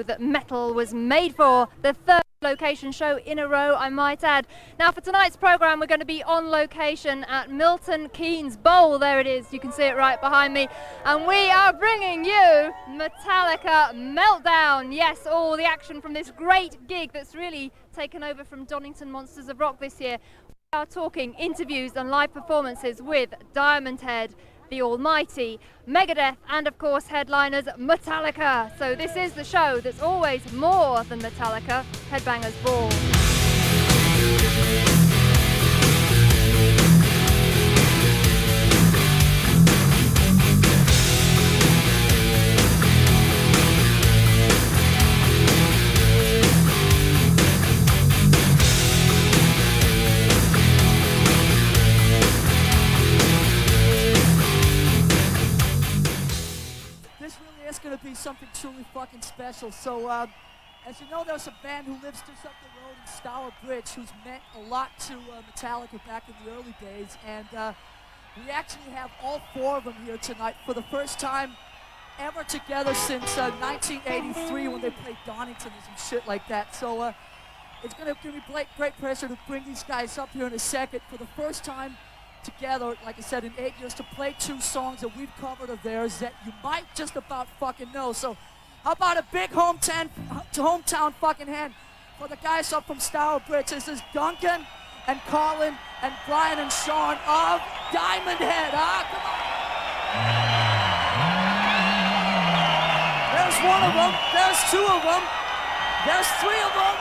that metal was made for. The third location show in a row, I might add. Now for tonight's program, we're going to be on location at Milton Keynes Bowl. There it is, you can see it right behind me. And we are bringing you Metallica Meltdown. Yes, all the action from this great gig that's really taken over from Donington Monsters of Rock this year. We are talking interviews and live performances with Diamond Head, The Almighty, Megadeth, and of course headliners Metallica. So this is the show that's always more than Metallica, Headbangers Ball. It's going to be something truly fucking special. So, as you know, there's a band who lives just up the road in Stourbridge who's meant a lot to Metallica back in the early days. And we actually have all four of them here tonight for the first time ever together since 1983 when they played Donington and some shit like that. So, it's going to give me great pleasure to bring these guys up here in a second for the first time together, like I said, in 8 years, to play two songs that we've covered of theirs that you might just about fucking know. So how about a big hometown fucking hand for the guys up from Stourbridge. This is Duncan and Colin and Brian and Sean of Diamond Head. Come on. There's one of them. There's two of them. There's three of them.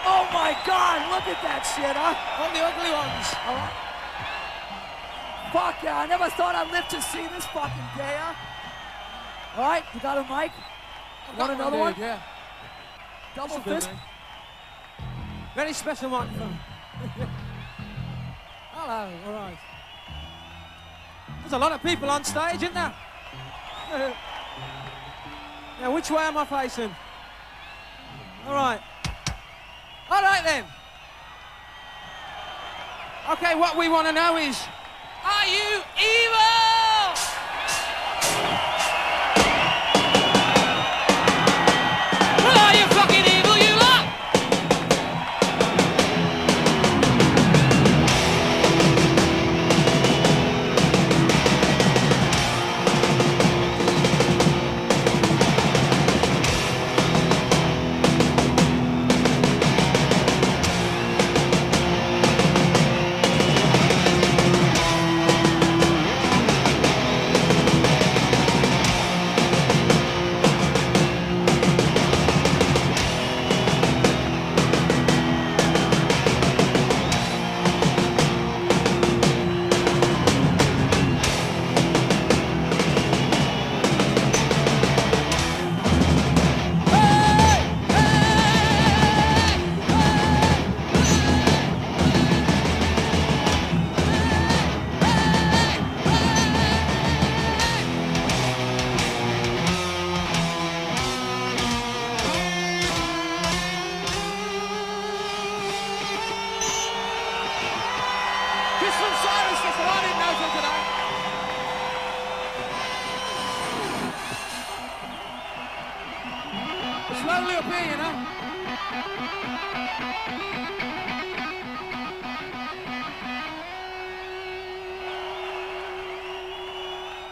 Oh my God, look at that shit, All the ugly ones. All right. Fuck yeah, I never thought I'd live to see this fucking day, All right, you got a mic? Want another one? Yeah. Double fist? Very special microphone. Hello, all right. There's a lot of people on stage, isn't there? Now, which way am I facing? All right. All right, then. Okay, what we want to know is, are you evil? Well, are you fucking evil, you lot?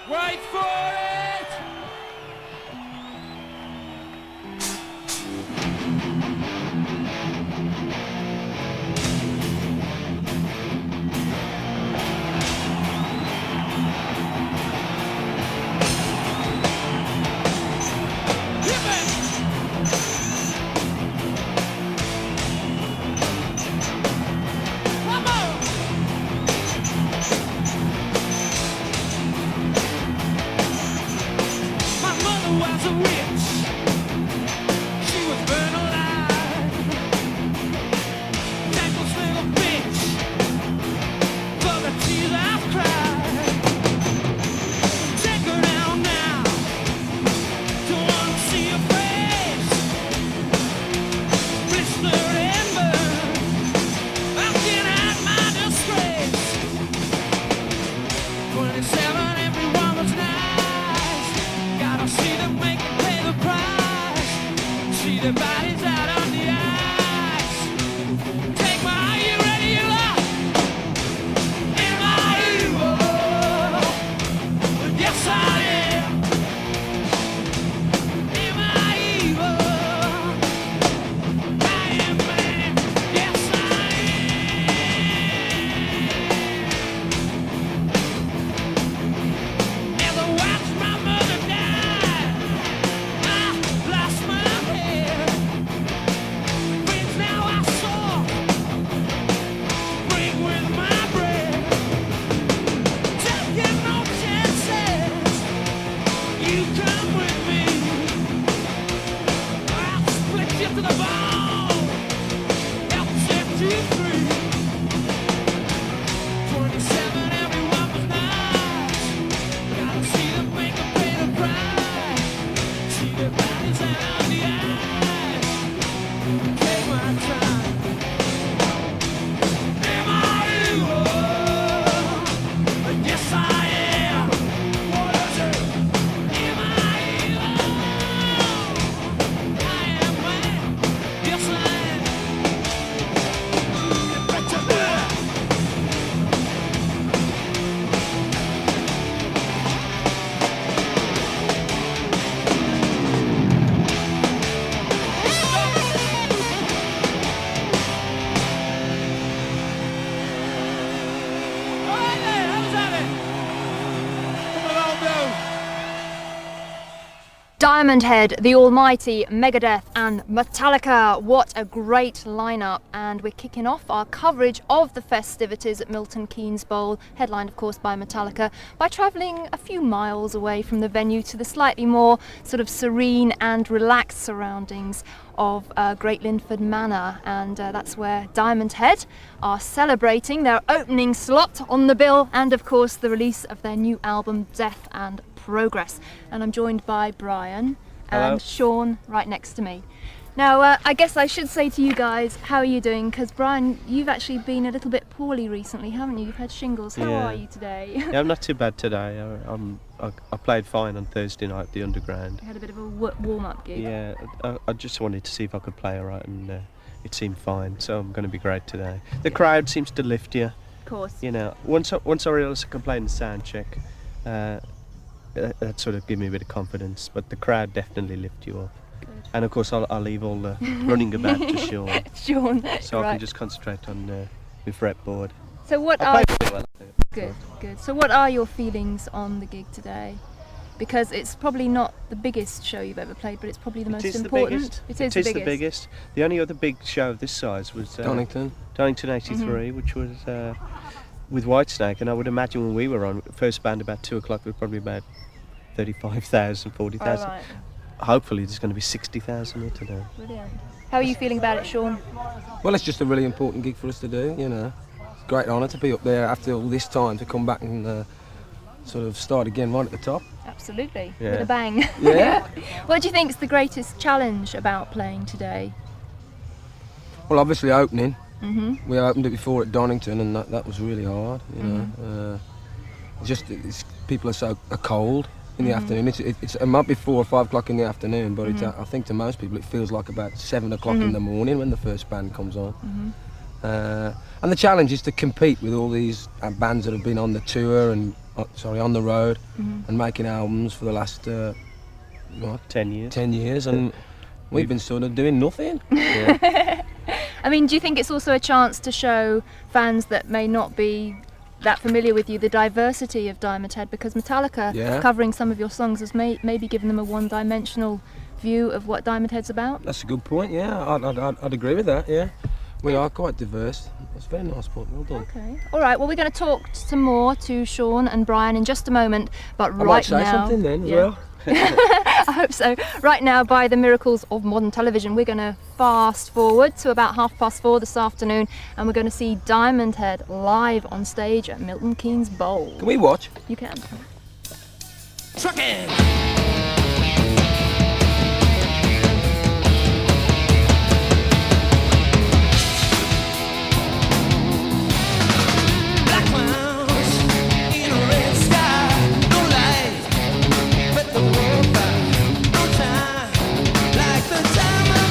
Wait for it! Come on! See the bodies out on the ice. Take my, are you ready, you lot? Am I evil? Yes, I am. Am I evil? I am man. Yes, I am. Never watched my mother die. I lost my head. Friends now I saw. Bring with my bread. Taking no chances. You come with me. I'll split you to the bone. Help set you free. 27, everyone was nice. Gotta see them make a pay the price. See their bodies out on the ice. Take my time. Am I evil? Yes, I am. What is it? Am I evil? I am man. Yes, I am. Get to that. All right then, how's that it? Come along, though. Diamond Head, The Almighty, Megadeth and Metallica. What a great lineup, and we're kicking off our coverage of the festivities at Milton Keynes Bowl, headlined of course by Metallica, by travelling a few miles away from the venue to the slightly more sort of serene and relaxed surroundings of Great Linford Manor, and that's where Diamond Head are celebrating their opening slot on the bill, and of course the release of their new album Death and Progress. And I'm joined by Brian Hello. and Sean right next to me. Now I guess I should say to you guys, how are you doing? Because Brian, you've actually been a little bit poorly recently, haven't you? You've had shingles. How Yeah. are you today? Yeah, I'm not too bad today. I played fine on Thursday night at the Underground. You had a bit of a warm-up gig. Yeah, I just wanted to see if I could play all right, and it seemed fine. So I'm going to be great today. The crowd seems to lift you. Of course. You know, once I realised I could play in the sound check, that sort of gave me a bit of confidence. But the crowd definitely lift you up. Good. And of course, I'll leave all the running about to Sean, Sean. so I right. can just concentrate on my fretboard. So what I are played really well, I think. good. So what are your feelings on the gig today? Because it's probably not the biggest show you've ever played, but it's probably the most It is important. the biggest. It It is the biggest. The only other big show of this size was Donington. Donington 83, which was with Whitesnake, and I would imagine when we were on, first band about 2 o'clock, there were probably about 35,000, 40,000. Oh, right. Hopefully there's going to be 60,000 here today. Brilliant. How are you feeling about it, Sean? Well, it's just a really important gig for us to do, you know. It's a great honour to be up there after all this time, to come back and sort of start again right at the top. Absolutely. Yeah. With a bang. Yeah. What do you think is the greatest challenge about playing today? Well, obviously opening. Mhm. We opened it before at Donington, and that was really hard, you know. People are cold in the afternoon. It might be 4 or 5 o'clock in the afternoon, but I think to most people it feels like about 7 o'clock in the morning when the first band comes on. And the challenge is to compete with all these bands that have been on the tour and on the road and making albums for the last 10 years. 10 years, and we've been sort of doing nothing. Yeah. I mean, do you think it's also a chance to show fans that may not be that familiar with you the diversity of Diamond Head, because Metallica covering some of your songs has maybe given them a one-dimensional view of what Diamond Head's about? That's a good point, yeah. I'd agree with that, yeah. We are quite diverse. That's a very nice point, well done. Okay. All right, well, we're going to talk some more to Sean and Brian in just a moment, but I right might say now... something then as well. I hope so. Right now, by the miracles of modern television, we're going to fast forward to about 4:30 this afternoon, and we're going to see Diamond Head live on stage at Milton Keynes Bowl. Can we watch? You can. Truckin. Black clouds in a red sky, no light, but the world by no time, like the time of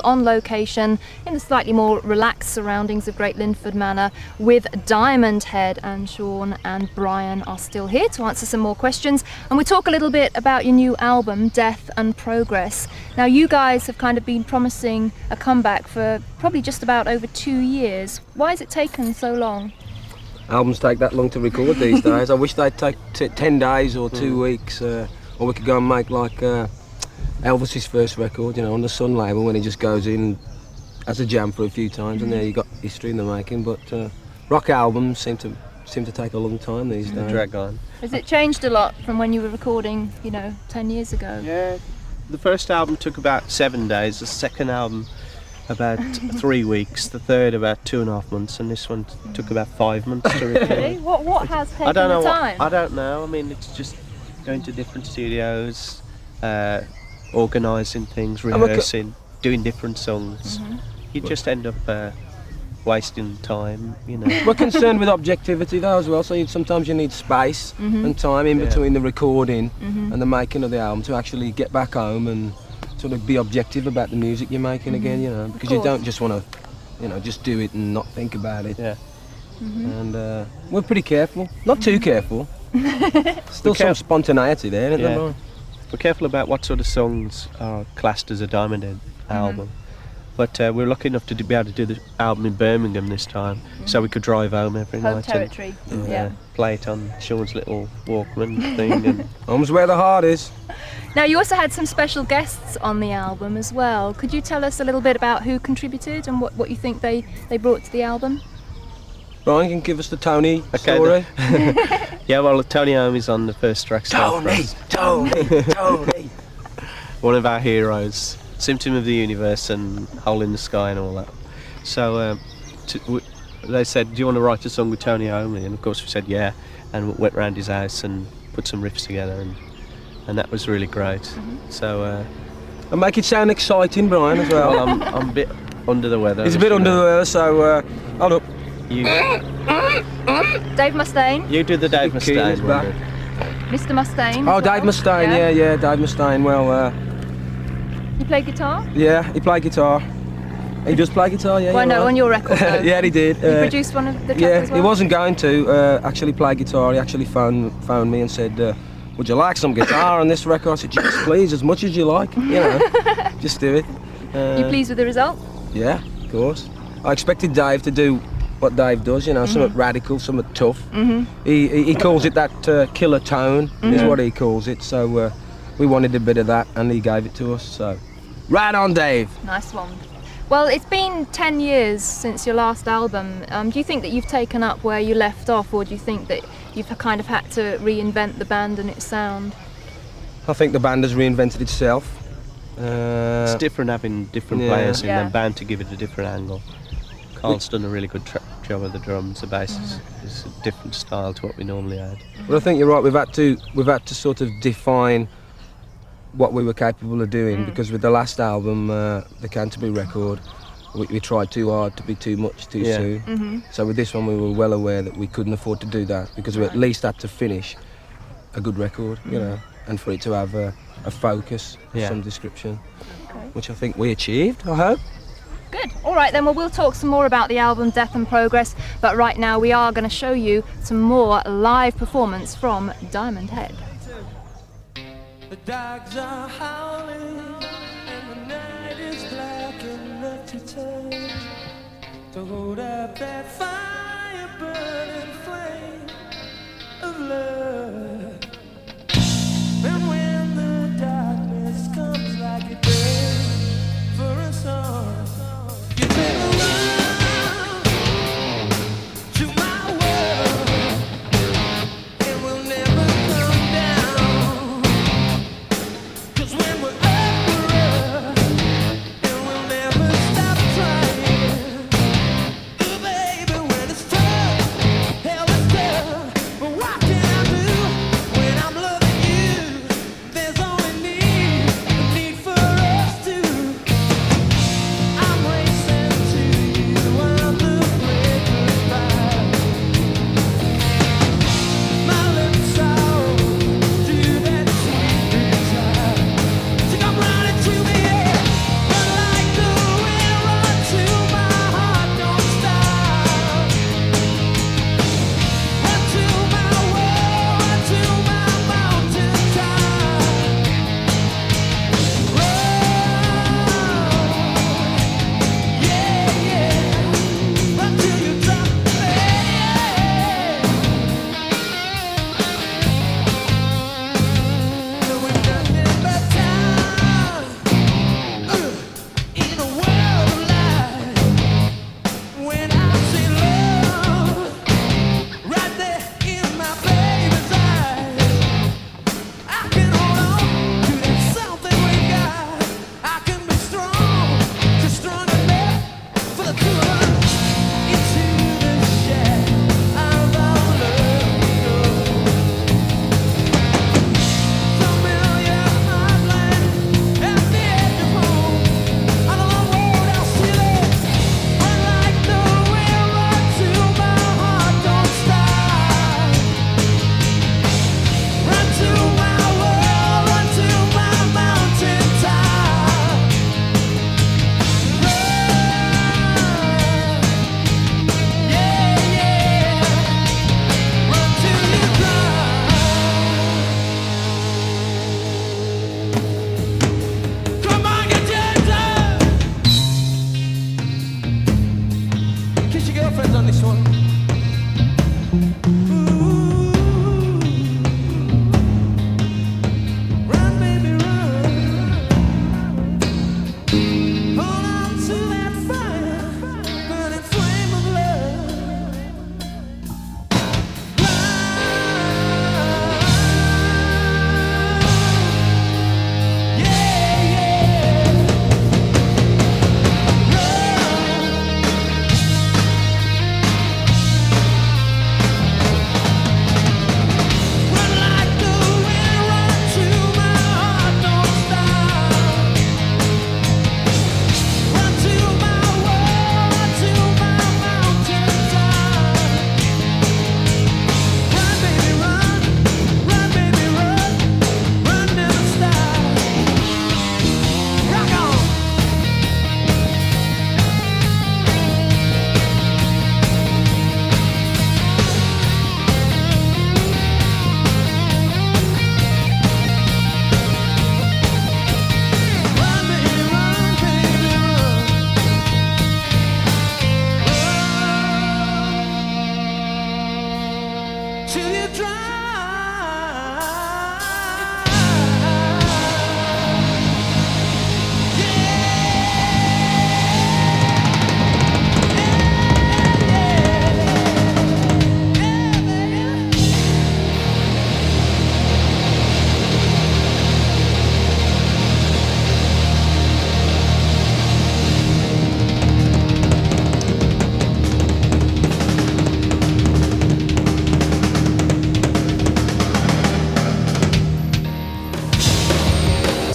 on location in the slightly more relaxed surroundings of Great Linford Manor with Diamond Head, and Sean and Brian are still here to answer some more questions, and we talk a little bit about your new album, Death and Progress. Now you guys have kind of been promising a comeback for probably just about over 2 years. Why has it taken so long? Albums take that long to record these days. I wish they'd take 10 days or 2 weeks, or we could go and make like Elvis's first record, you know, on the Sun label, when he just goes in as a jam for a few times, and there you got history in the making. But rock albums seem to take a long time these days. Drag on. Has it changed a lot from when you were recording, you know, 10 years ago? Yeah, the first album took about 7 days, the second album about 3 weeks, the third about 2.5 months, and this one took about 5 months to record. Really? What has taken I don't know the time? I don't know. I mean, it's just going to different studios, organising things, rehearsing, doing different songs. You just end up wasting time, you know. We're concerned with objectivity though as well, so sometimes you need space and time in between the recording and the making of the album to actually get back home and sort of be objective about the music you're making again, you know, because you don't just want to, you know, just do it and not think about it. Yeah. And we're pretty careful, not too careful. Still some spontaneity there, isn't there? Brian? We're careful about what sort of songs are classed as a Diamond Head album. But we're lucky enough to be able to do the album in Birmingham this time, so we could drive home every Home night territory. and play it on Sean's little Walkman thing. And Home's where the heart is. Now you also had some special guests on the album as well. Could you tell us a little bit about who contributed and what you think they brought to the album? Brian can give us the Tony story. Yeah, well, Tony Iommi's on the first track. Tony. One of our heroes. Symptom of the Universe and Hole in the Sky and all that. So they said, do you want to write a song with Tony Iommi? And of course we said yeah, and we went round his house and put some riffs together, and that was really great. So and make it sound exciting, Brian, as well. well, I'm a bit under the weather. He's a bit under the weather, so hold up. Dave Mustaine. You do the Dave Mustaine one. Mr. Mustaine. Oh, as Dave well. Mustaine, yeah, Dave Mustaine. Well, You play guitar? yeah, he played guitar. He does play guitar, yeah. Well, you're no, right. on your record. Though. Yeah, he did. You produced one of the tracks Yeah, as well? he wasn't going to actually play guitar. He actually phoned me and said, would you like some guitar on this record? I said, yes, please, as much as you like. You know, just do it. You pleased with the result? Yeah, of course. I expected Dave to do what Dave does, you know, something radical, something tough. He calls it that killer tone, is what he calls it. So we wanted a bit of that, and he gave it to us. So, right on, Dave. Nice one. Well, it's been 10 years since your last album. Do you think that you've taken up where you left off, or do you think that you've kind of had to reinvent the band and its sound? I think the band has reinvented itself. It's different having different players in the band to give it a different angle. Carl's done a really good job of the drums. The bass is a different style to what we normally had. But I think you're right. We've had to sort of define what we were capable of doing, because with the last album, the Canterbury record, we tried too hard to be too much too soon. So with this one, we were well aware that we couldn't afford to do that, because we at least had to finish a good record, you know, and for it to have a focus of some description, which I think we achieved, I hope. Good. All right then, well, we'll talk some more about the album Death and Progress, but right now we are going to show you some more live performance from Diamond Head. The dogs are howling and the night is black enough to turn, to hold up that fire burning flame of love. And when the darkness comes like a day for a song, you take a run to my world, and we'll never come down. 'Cause when we're up, and we'll never stop trying. Ooh, baby, when it's tough, hell is tough, but what can I do?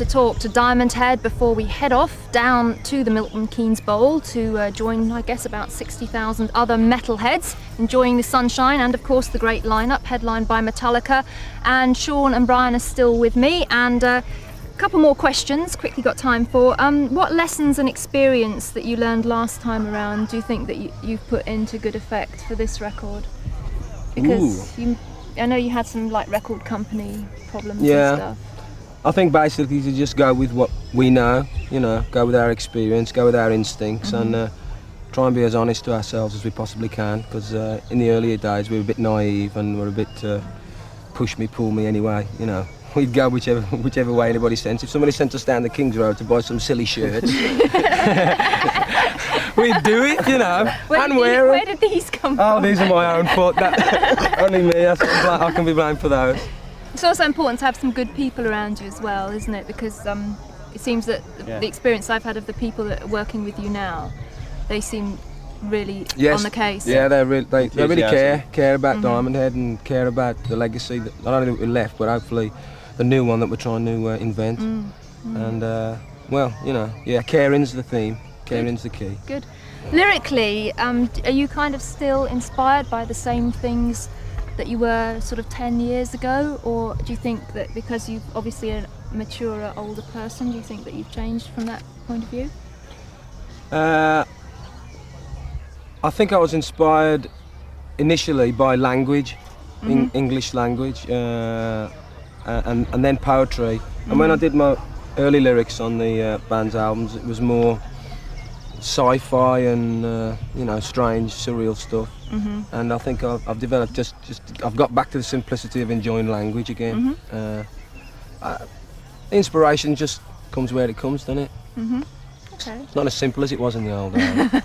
talk to Diamond Head before we head off down to the Milton Keynes Bowl to join, I guess, about 60,000 other metalheads enjoying the sunshine and, of course, the great lineup headlined by Metallica. And Sean and Brian are still with me. And a couple more questions, quickly got time for. What lessons and experience that you learned last time around do you think that you've put into good effect for this record? Because I know you had some like record company problems and stuff. I think basically to just go with what we know, you know, go with our experience, go with our instincts, and try and be as honest to ourselves as we possibly can. Because in the earlier days we were a bit naive and we were a bit push me, pull me anyway, you know. We'd go whichever way anybody sent. If somebody sent us down the King's Road to buy some silly shirts, we'd do it, you know, and wear them. Where did these come from? Oh, these are my own fault. Only me. I can be blamed for those. It's also important to have some good people around you as well, isn't it? Because it seems that the experience I've had of the people that are working with you now, they seem really on the case. Yeah, they really care about Diamond Head and care about the legacy that not only that we left, but hopefully the new one that we're trying to invent. And well, you know, caring's the theme. Caring's the key. Good. Lyrically, are you kind of still inspired by the same things that you were sort of 10 years ago, or do you think that because you're obviously a maturer, older person, do you think that you've changed from that point of view? I think I was inspired initially by language, English language, and then poetry. And when I did my early lyrics on the band's albums, it was more sci-fi and you know, strange, surreal stuff. And I think I've developed I've got back to the simplicity of enjoying language again. Inspiration just comes where it comes, doesn't it? Okay. It's not as simple as it was in the old days.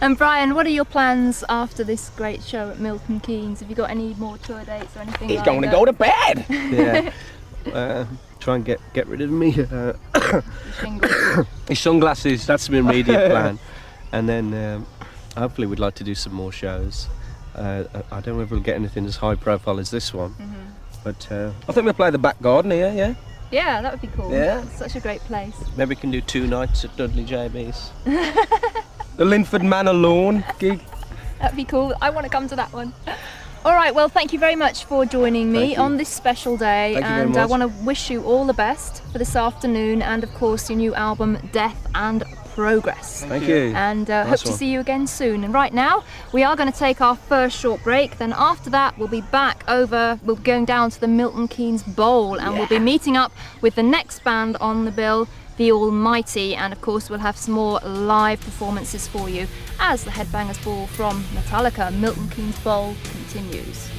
And Brian, what are your plans after this great show at Milton Keynes? Have you got any more tour dates or anything? He's going to go to bed. Yeah. Try and get rid of me. His sunglasses. That's the immediate plan. And then hopefully we'd like to do some more shows. I don't know if we'll get anything as high profile as this one, but I think we'll play the back garden here, yeah? Yeah, that would be cool. Yeah. It's such a great place. maybe we can do 2 nights at Dudley JB's. The Linford Manor Lawn gig. That'd be cool. I want to come to that one. All right, well, thank you very much for joining me on this special day. Thank you very and I much. want to wish you all the best for this afternoon and, of course, your new album, Death and Progress. Thank you. And Nice hope to one. see you again soon. And right now, we are going to take our first short break. Then after that, we'll be back over, we'll be going down to the Milton Keynes Bowl, and we'll be meeting up with the next band on the bill, The Almighty. And of course, we'll have some more live performances for you as the Headbangers Ball from Metallica, Milton Keynes Bowl, continues.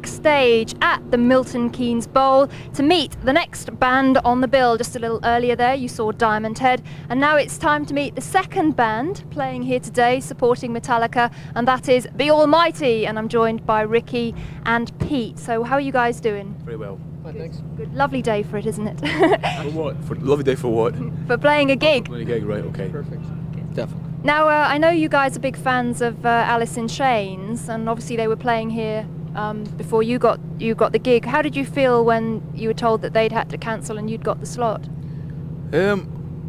Stage at the Milton Keynes Bowl to meet the next band on the bill. Just a little earlier there you saw Diamond Head, and now it's time to meet the second band playing here today supporting Metallica, and that is The Almighty, and I'm joined by Ricky and Pete. So how are you guys doing? Very well. Thanks. Good. Lovely day for it, isn't it? For what? Lovely day for what? For playing a gig. Playing a gig, right, okay. Perfect. Definitely. Now I know you guys are big fans of Alice in Chains, and obviously they were playing here before you got the gig. How did you feel when you were told that they'd had to cancel and you'd got the slot?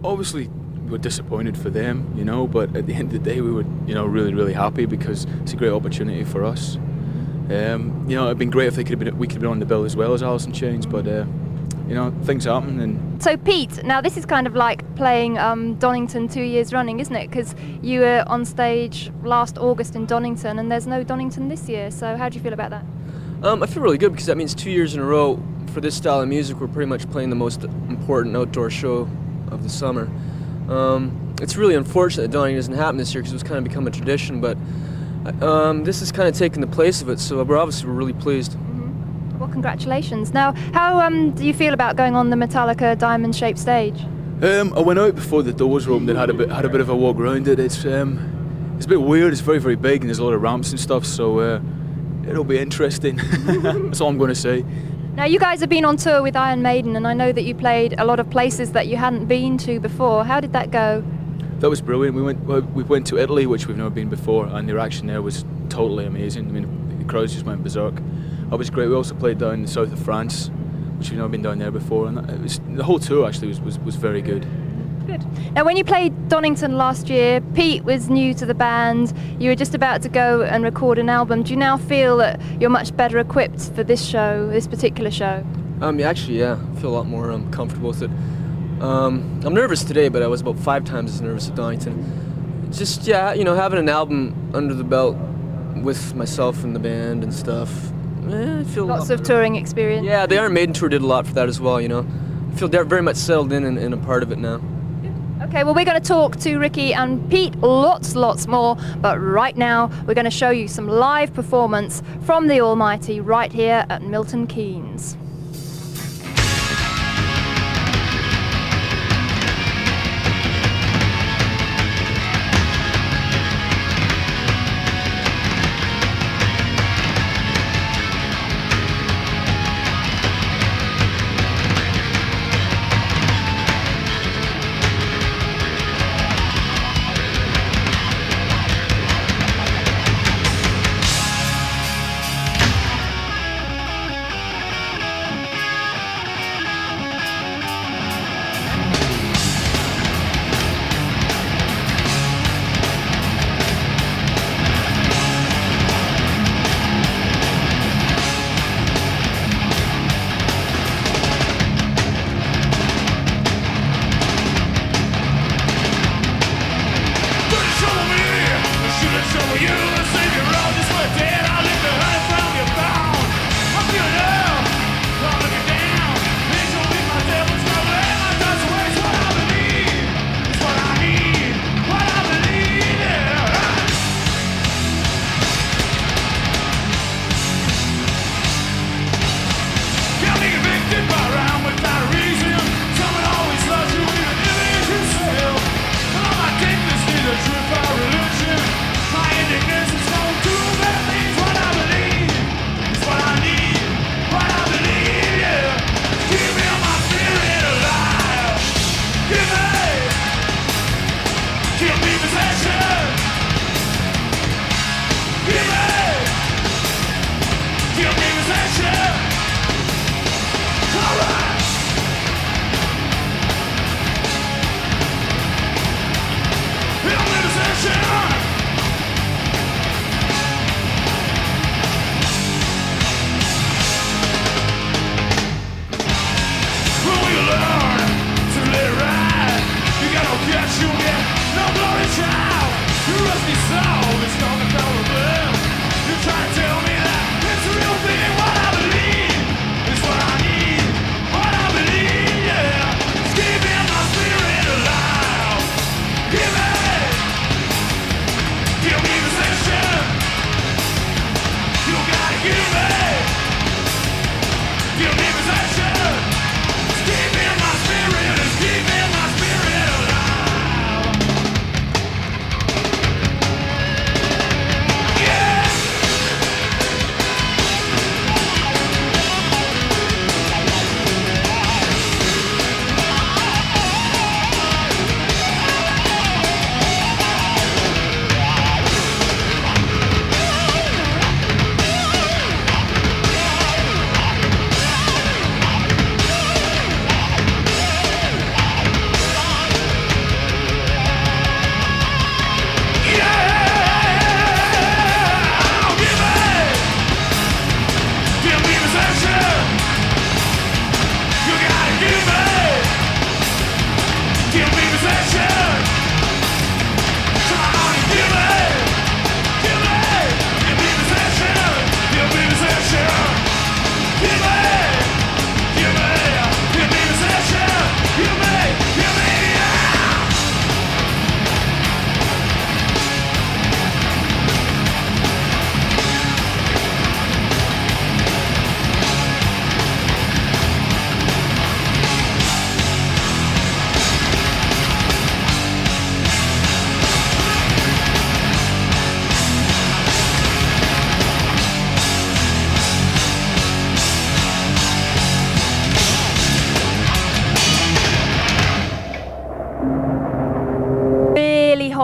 Obviously we were disappointed for them, you know, but at the end of the day we were, you know, really, really happy because it's a great opportunity for us. You know, it'd been great if we could have been on the bill as well as Alice in Chains, but you know, things happen. And so Pete, now this is kind of like playing Donington 2 years running, isn't it? Because you were on stage last August in Donington, and there's no Donington this year. So how do you feel about that? I feel really good because that means 2 years in a row for this style of music we're pretty much playing the most important outdoor show of the summer. It's really unfortunate that Donington doesn't happen this year because it's kind of become a tradition, but this is kind of taking the place of it, so we're really pleased. Well, congratulations. Now, how do you feel about going on the Metallica diamond-shaped stage? I went out before the doors were opened and had a bit of a walk around it. It's a bit weird. It's very, very big and there's a lot of ramps and stuff, so it'll be interesting. That's all I'm going to say. Now, you guys have been on tour with Iron Maiden, and I know that you played a lot of places that you hadn't been to before. How did that go? That was brilliant. We went to Italy, which we've never been before, and the reaction there was totally amazing. I mean, the crowds just went berserk. That was great. We also played down in the south of France, which we've never been down there before, and the whole tour actually was very good. Good. Now, when you played Donington last year, Pete was new to the band. You were just about to go and record an album. Do you now feel that you're much better equipped for this show, this particular show? Actually, yeah. I feel a lot more comfortable with it. I'm nervous today, but I was about 5 times as nervous at Donington. Just, yeah, you know, having an album under the belt with myself and the band and stuff. I feel Lots of touring experience. Yeah, the Iron Maiden tour did a lot for that as well, you know. I feel very much settled in and a part of it now. Okay, well, we're going to talk to Ricky and Pete lots more, but right now we're going to show you some live performance from the Almighty right here at Milton Keynes.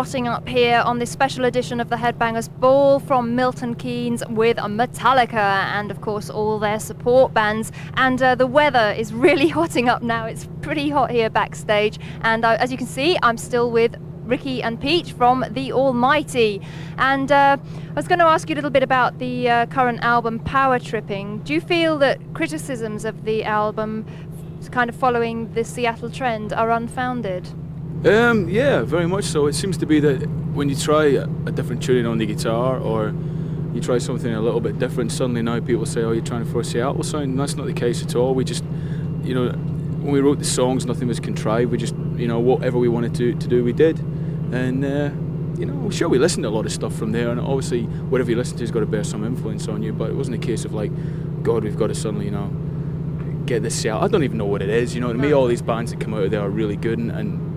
hotting up here on this special edition of the Headbangers Ball from Milton Keynes with Metallica and of course all their support bands. And the weather is really hotting up now. It's pretty hot here backstage, and as you can see, I'm still with Ricky and Pete from The Almighty. And I was going to ask you a little bit about the current album Power Tripping. Do you feel that criticisms of the album kind of following the Seattle trend are unfounded? Yeah, very much so. It seems to be that when you try a different tuning on the guitar, or you try something a little bit different, suddenly now people say, oh, you're trying for a Seattle sound. And that's not the case at all. We just, you know, when we wrote the songs, nothing was contrived. We just, you know, whatever we wanted to do, we did. And, you know, sure, we listened to a lot of stuff from there, and obviously whatever you listen to has got to bear some influence on you, but it wasn't a case of like, God, we've got to suddenly, you know, get this Seattle. I don't even know what it is, you know. To me, all these bands that come out of there are really good, and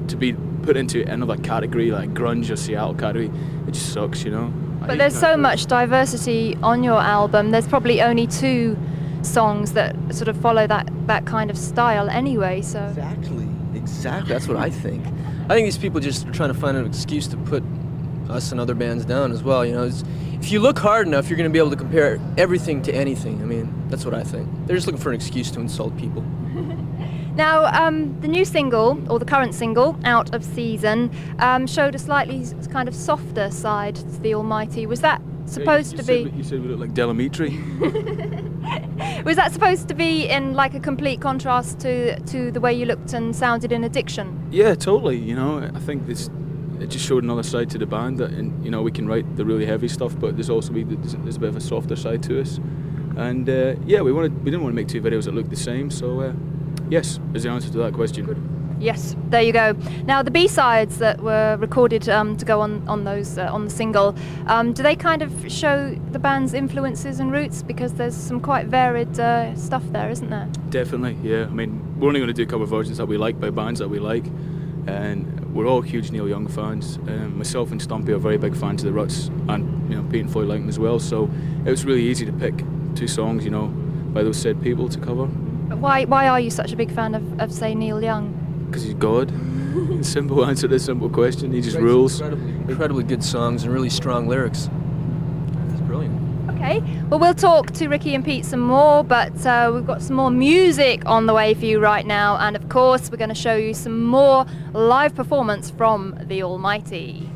to be put into another category like grunge or Seattle category, it just sucks, you know. But there's so much diversity on your album. There's probably only 2 songs that sort of follow that kind of style anyway, so... Exactly, that's what I think. I think these people just are trying to find an excuse to put us and other bands down as well, you know. If you look hard enough, you're going to be able to compare everything to anything. I mean, that's what I think. They're just looking for an excuse to insult people. Now, the new single, or the current single, Out of Season, showed a slightly kind of softer side to The Almighty. Was that supposed to be... You said we look like Delamitri. Was that supposed to be in like a complete contrast to the way you looked and sounded in Addiction? Yeah, totally. You know, I think it just showed another side to the band that, you know, we can write the really heavy stuff, but there's also there's a bit of a softer side to us. And yeah, we didn't want to make 2 videos that looked the same, so yes is the answer to that question. Good. Yes, there you go. Now the B-sides that were recorded to go on those on the single, do they kind of show the band's influences and roots? Because there's some quite varied stuff there, isn't there? Definitely, yeah. I mean, we're only going to do cover versions that we like by bands that we like, and we're all huge Neil Young fans. Myself and Stumpy are very big fans of the Ruts, and you know, Pete and Floyd like them as well. So it was really easy to pick 2 songs, you know, by those said people to cover. But why are you such a big fan of say Neil Young? Because he's God. Simple answer to a simple question. He just rules. Incredibly good songs and really strong lyrics. It's brilliant. Okay, well, we'll talk to Ricky and Pete some more, but we've got some more music on the way for you right now, and of course we're going to show you some more live performance from The Almighty.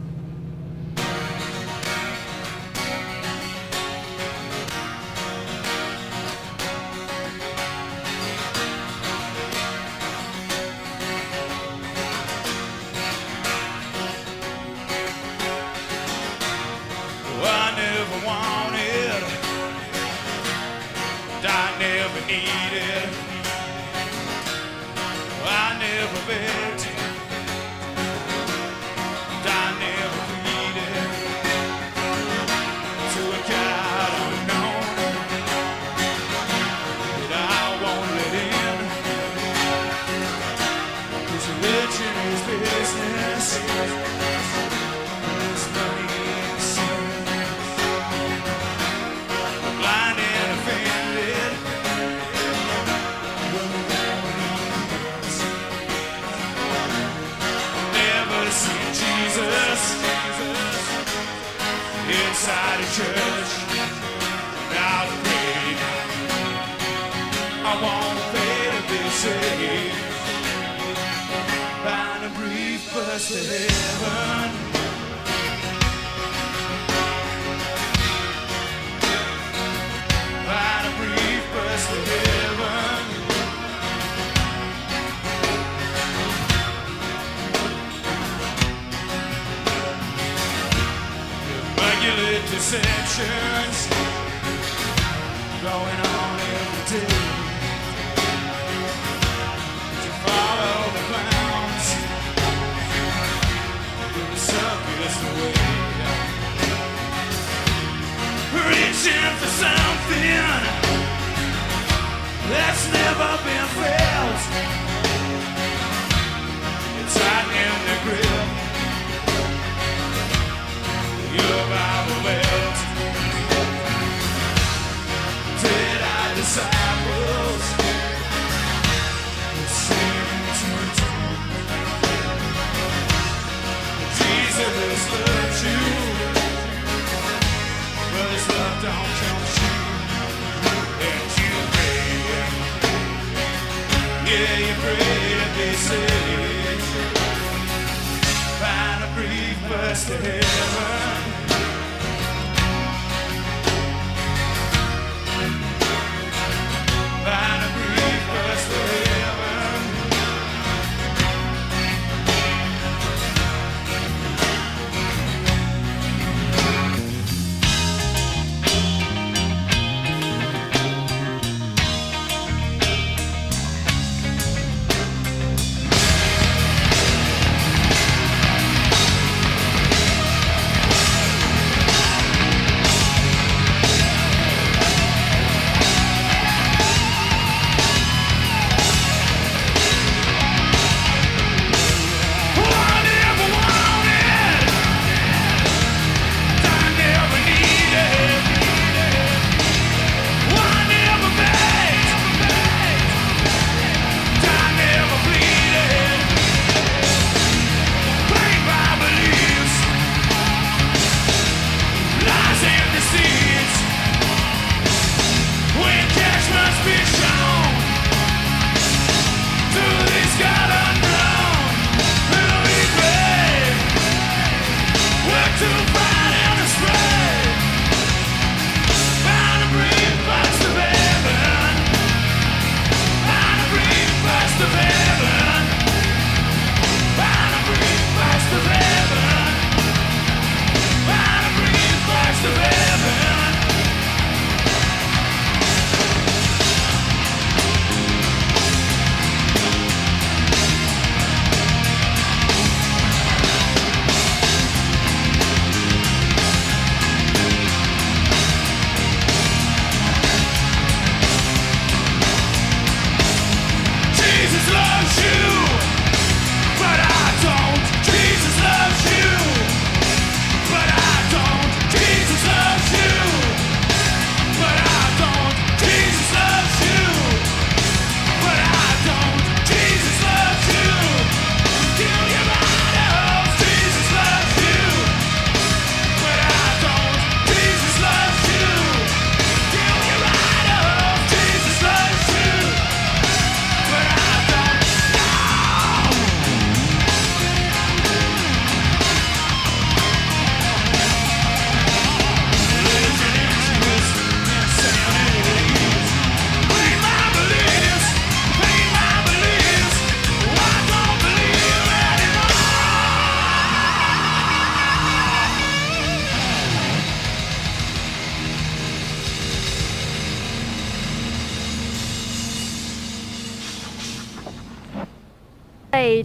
Inside a church, now the pain. I want to pay to be saved. Find a brief bus to heaven. Find a brief bus to heaven. Immaculate deceptions going on every day. To follow the clowns through the circus away. Reaching for something that's never been felt. It's tightening the grip. Your Bible belt. Dead-eyed disciples sing to Jesus Yeah, you pray to be saved. Find a brief bus to heaven. Find a brief bus to heaven.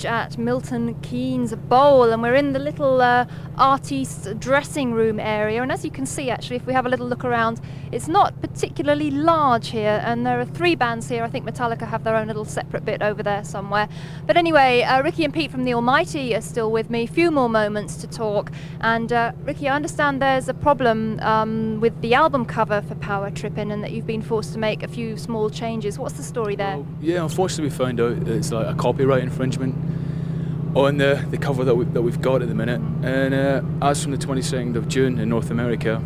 At Milton Keynes Bowl, and we're in the little artist's dressing room area, and as you can see, actually, if we have a little look around, it's not particularly large here, and there are 3 bands here. I think Metallica have their own little separate bit over there somewhere, but anyway, Ricky and Pete from The Almighty are still with me. Few more moments to talk, and Ricky, I understand there's a problem with the album cover for Power Trippin, and that you've been forced to make a few small changes. What's the story there? Well, yeah, unfortunately we found out that it's like a copyright infringement on the cover that we've got at the minute, and as from the 22nd of June in North America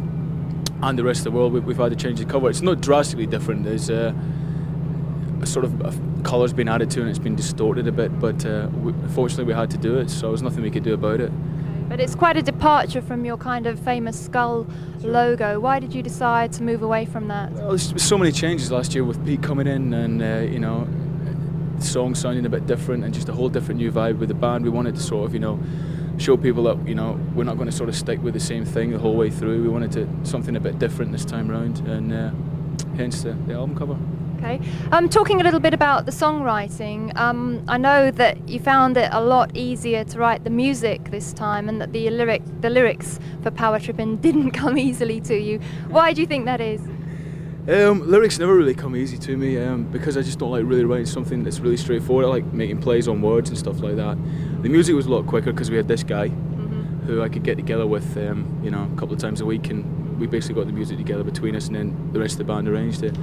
and the rest of the world, we've had to change the cover. It's not drastically different. There's a sort of colour's been added to it and it's been distorted a bit, but unfortunately we had to do it, so there's nothing we could do about it. But it's quite a departure from your kind of famous skull logo. Why did you decide to move away from that? Well, there's so many changes last year with Pete coming in, and you know, the song sounding a bit different and just a whole different new vibe with the band. We wanted to sort of, you know, show people that, you know, we're not going to sort of stick with the same thing the whole way through. We wanted something a bit different this time round, and hence the album cover. Okay. Talking a little bit about the songwriting, I know that you found it a lot easier to write the music this time, and that the lyrics for Power Trippin didn't come easily to you. Why do you think that is? Lyrics never really come easy to me, because I just don't like really writing something that's really straightforward. I like making plays on words and stuff like that. The music was a lot quicker because we had this guy who I could get together with, you know, a couple of times a week, and we basically got the music together between us, and then the rest of the band arranged it.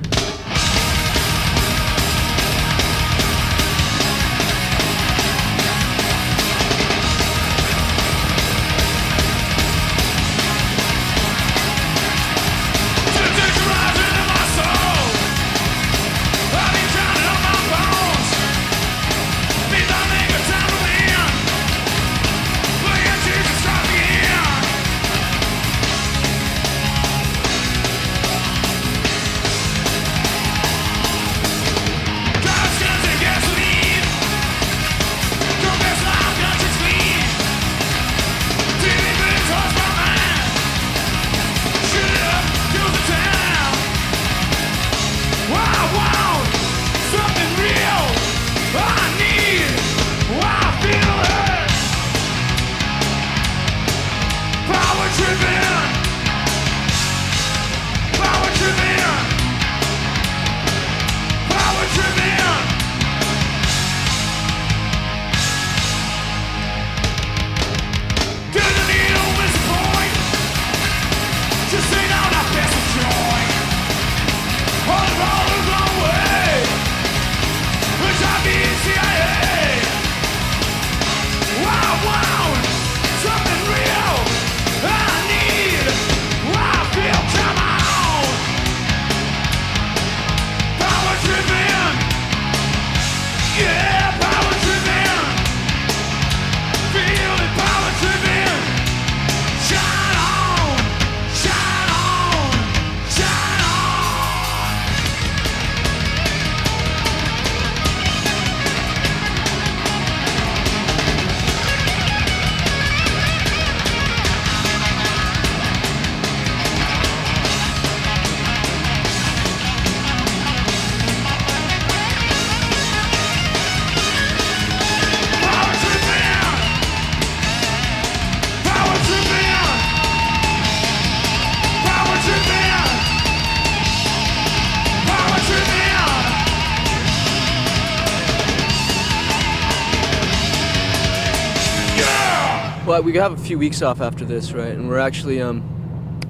but we have a few weeks off after this, right? And we're actually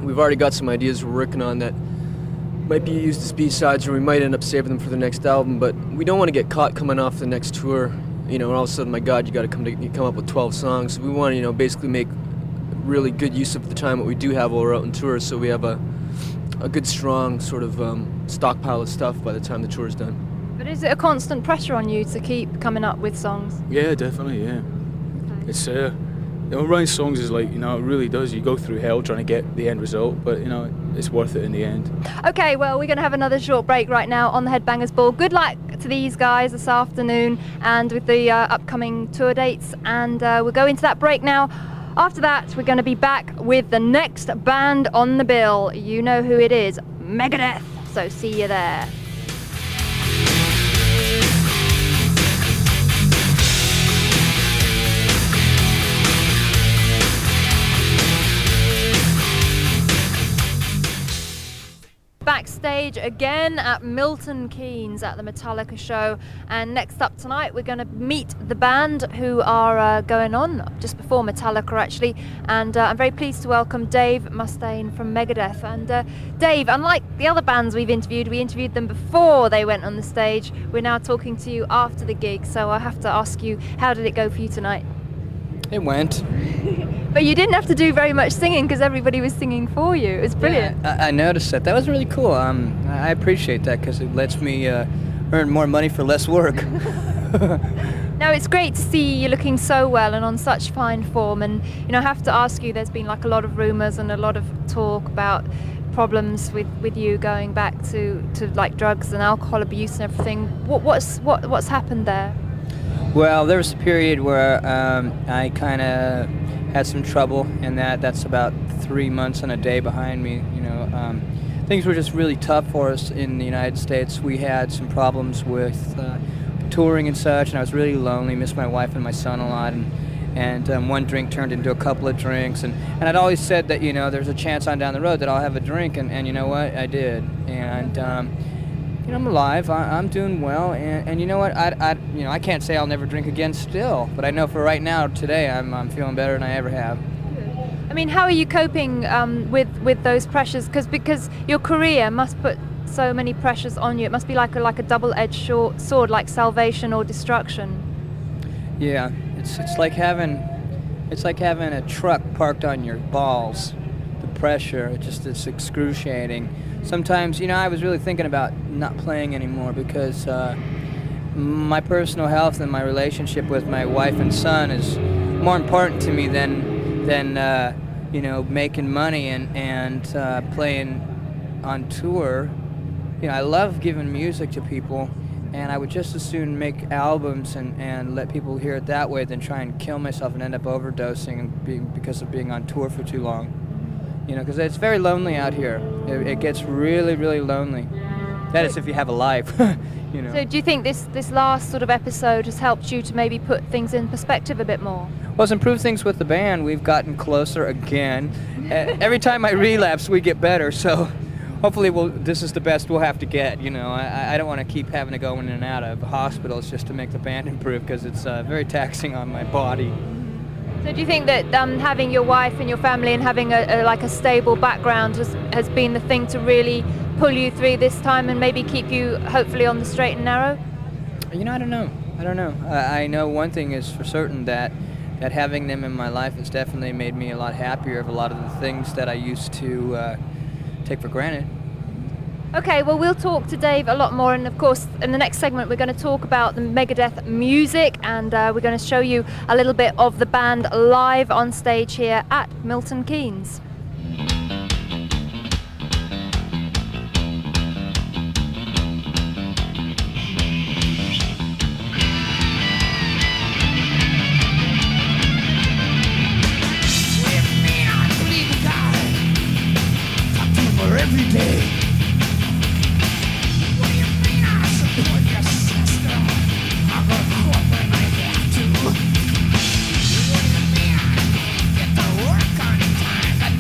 we've already got some ideas we're working on that might be used as B-sides, or we might end up saving them for the next album. But we don't want to get caught coming off the next tour, you know, and all of a sudden, my God, you got to come up with 12 songs. We want to, you know, basically make really good use of the time that we do have while we're out on tour, so we have a good, strong sort of stockpile of stuff by the time the tour's done. But is it a constant pressure on you to keep coming up with songs? Yeah, definitely, yeah. Okay. It's you know, writing songs is like, you know, it really does. You go through hell trying to get the end result, but you know, it's worth it in the end. Okay, well, we're going to have another short break right now on the Headbangers Ball. Good luck to these guys this afternoon and with the upcoming tour dates, and we'll go into that break now. After that, we're going to be back with the next band on the bill. You know who it is, Megadeth. So see you there. Backstage again at Milton Keynes at the Metallica show, and next up tonight we're going to meet the band who are going on just before Metallica actually, and I'm very pleased to welcome Dave Mustaine from Megadeth. And Dave, unlike the other bands we interviewed them before they went on the stage. We're now talking to you after the gig, so I have to ask you, how did it go for you tonight? It went. But you didn't have to do very much singing because everybody was singing for you. It was brilliant. Yeah, I noticed that. That was really cool. I appreciate that because it lets me earn more money for less work. No, it's great to see you looking so well and on such fine form. And you know, I have to ask you, there's been like a lot of rumours and a lot of talk about problems with you going back to like drugs and alcohol abuse and everything. What's happened there? Well, there was a period where I kind of had some trouble, and that's about 3 months and a day behind me. You know, things were just really tough for us in the United States. We had some problems with touring and such, and I was really lonely, missed my wife and my son a lot, and one drink turned into a couple of drinks, and I'd always said that, you know, there's a chance on down the road that I'll have a drink, and you know what, I did, and you know, I'm alive, I'm doing well, and you know what, I can't say I'll never drink again still, but I know for right now, today, I'm feeling better than I ever have. I mean, how are you coping with those pressures? Because your career must put so many pressures on you. It must be like a double-edged sword, like salvation or destruction. Yeah, it's like having a truck parked on your balls. The pressure, it's excruciating. Sometimes, you know, I was really thinking about not playing anymore because my personal health and my relationship with my wife and son is more important to me than you know, making money and playing on tour. You know, I love giving music to people, and I would just as soon make albums and let people hear it that way than try and kill myself and end up overdosing because of being on tour for too long. You know, because it's very lonely out here. It gets really, really lonely. That is if you have a life, you know. So do you think this last sort of episode has helped you to maybe put things in perspective a bit more? Well, it's improved things with the band. We've gotten closer again. Every time I relapse, we get better. So hopefully this is the best we'll have to get. You know, I don't want to keep having to go in and out of hospitals just to make the band improve because it's very taxing on my body. So do you think that having your wife and your family and having a stable background has been the thing to really pull you through this time and maybe keep you hopefully on the straight and narrow? You know, I don't know. I know one thing is for certain, that having them in my life has definitely made me a lot happier of a lot of the things that I used to take for granted. Okay, well, we'll talk to Dave a lot more, and of course in the next segment we're going to talk about the Megadeth music, and we're going to show you a little bit of the band live on stage here at Milton Keynes. Every day. What do you mean I support your sister? I'll go to court when I have to. What do you mean I get to work on time? Got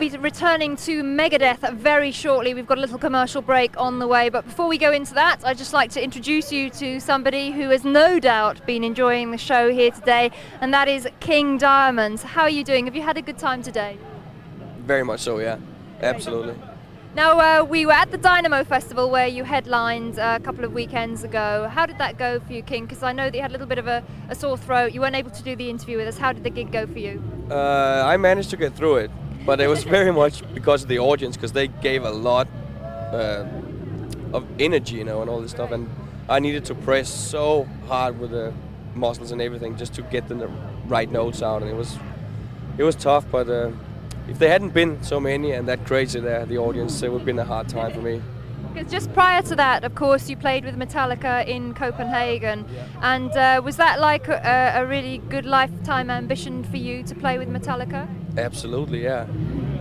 be returning to Megadeth very shortly. We've got a little commercial break on the way, but before we go into that, I'd just like to introduce you to somebody who has no doubt been enjoying the show here today, and that is King Diamond. How are you doing? Have you had a good time today? Very much so, yeah. Absolutely. Now, we were at the Dynamo Festival where you headlined a couple of weekends ago. How did that go for you, King? Because I know that you had a little bit of a sore throat. You weren't able to do the interview with us. How did the gig go for you? I managed to get through it, but it was very much because of the audience, because they gave a lot of energy, and all this stuff, and I needed to press so hard with the muscles and everything just to get the right notes out, and it was tough, but if there hadn't been so many and that crazy there, the audience, it would have been a hard time for me. Because just prior to that, of course, you played with Metallica in Copenhagen, and was that like a really good lifetime ambition for you to play with Metallica? Absolutely, yeah.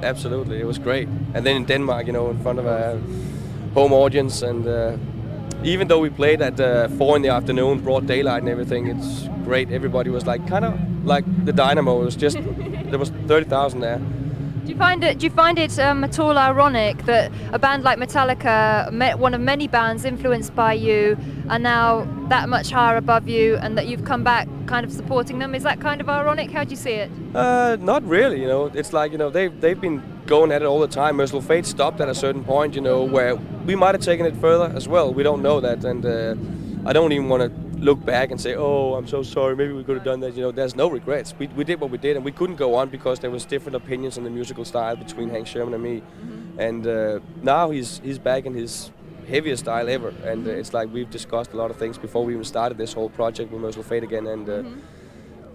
Absolutely, it was great. And then in Denmark, in front of a home audience, and even though we played at 4 in the afternoon, broad daylight and everything, it's great. Everybody was like, kind of like the Dynamo. It was just, there was 30,000 there. Do you find it at all ironic that a band like Metallica, one of many bands influenced by you, are now that much higher above you, and that you've come back kind of supporting them? Is that kind of ironic? How do you see it? Not really. It's like they've been going at it all the time. Mercyful Fate stopped at a certain point, where we might have taken it further as well. We don't know that, and I don't even want to look back and say, oh, I'm so sorry, maybe we could have done that. There's no regrets. We did what we did, and we couldn't go on because there was different opinions on the musical style between Hank Sherman and me. Mm-hmm. And now he's back in his heaviest style ever, and it's like we've discussed a lot of things before we even started this whole project with Mercyful Fate again, and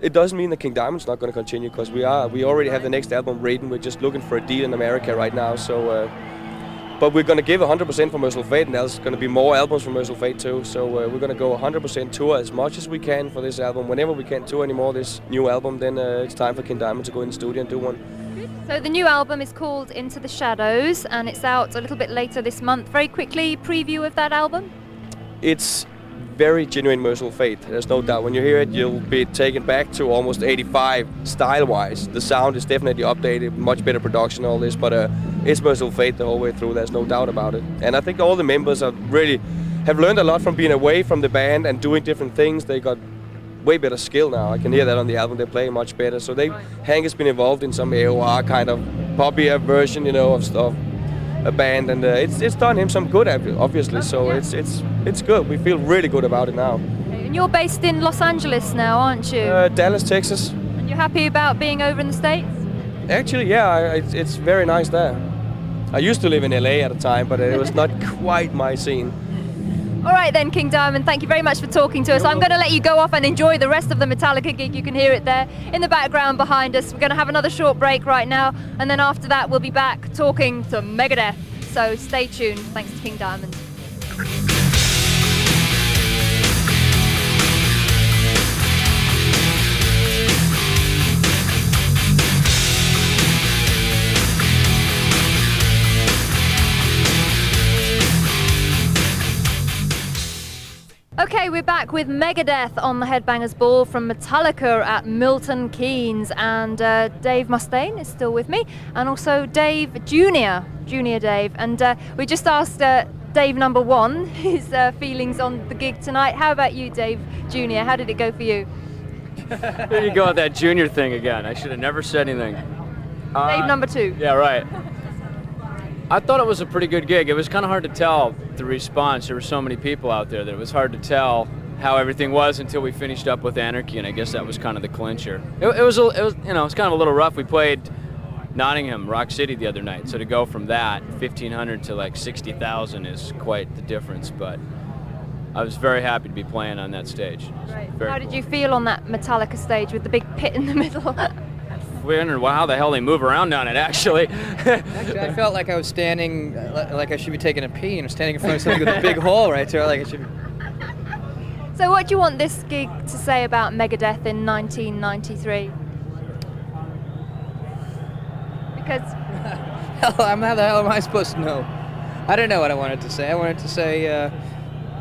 it doesn't mean that King Diamond's not going to continue, because we already have the next album written. We're just looking for a deal in America right now, so but we're going to give 100% for Mercyful Fate, and there's going to be more albums from Mercyful Fate too. So we're going to go 100% tour as much as we can for this album. Whenever we can't tour anymore this new album, then it's time for King Diamond to go in the studio and do one. So the new album is called Into the Shadows, and it's out a little bit later this month. Very quickly, preview of that album? It's very genuine Mercyful Fate, there's no doubt. When you hear it, you'll be taken back to almost 85 style-wise. The sound is definitely updated, much better production, all this, but it's Mercyful Fate the whole way through, there's no doubt about it. And I think all the members have learned a lot from being away from the band and doing different things. They got way better skill now. I can hear that on the album, they're playing much better. So Hank has been involved in some AOR kind of poppier version, of stuff. A band, and it's done him some good, obviously. So it's good. We feel really good about it now. And you're based in Los Angeles now, aren't you? Dallas, Texas. And you're happy about being over in the States? Actually, yeah, it's very nice there. I used to live in LA at a time, but it was not quite my scene. All right then, King Diamond, thank you very much for talking to us. I'm going to let you go off and enjoy the rest of the Metallica gig. You can hear it there in the background behind us. We're going to have another short break right now, and then after that we'll be back talking to Megadeth. So stay tuned. Thanks to King Diamond. Okay, we're back with Megadeth on the Headbangers Ball from Metallica at Milton Keynes, and Dave Mustaine is still with me, and also Dave Junior Dave, and we just asked Dave number 1 his feelings on the gig tonight. How about you, Dave Junior? How did it go for you? There you go with that junior thing again. I should have never said anything. Dave number 2. Yeah, right. I thought it was a pretty good gig. It was kind of hard to tell the response. There were so many people out there that it was hard to tell how everything was until we finished up with Anarchy, and I guess that was kind of the clincher. It was kind of a little rough. We played Nottingham, Rock City the other night, so to go from that 1,500 to like 60,000 is quite the difference. But I was very happy to be playing on that stage. Right. How did you feel on that Metallica stage with the big pit in the middle? We wondered how the hell they move around on it, actually. Actually, I felt like I was standing, like I should be taking a pee, and I'm standing in front of something with a big hole right there, like I should. So what do you want this gig to say about Megadeth in 1993? Because... how the hell am I supposed to know? I don't know what I wanted to say. I wanted to say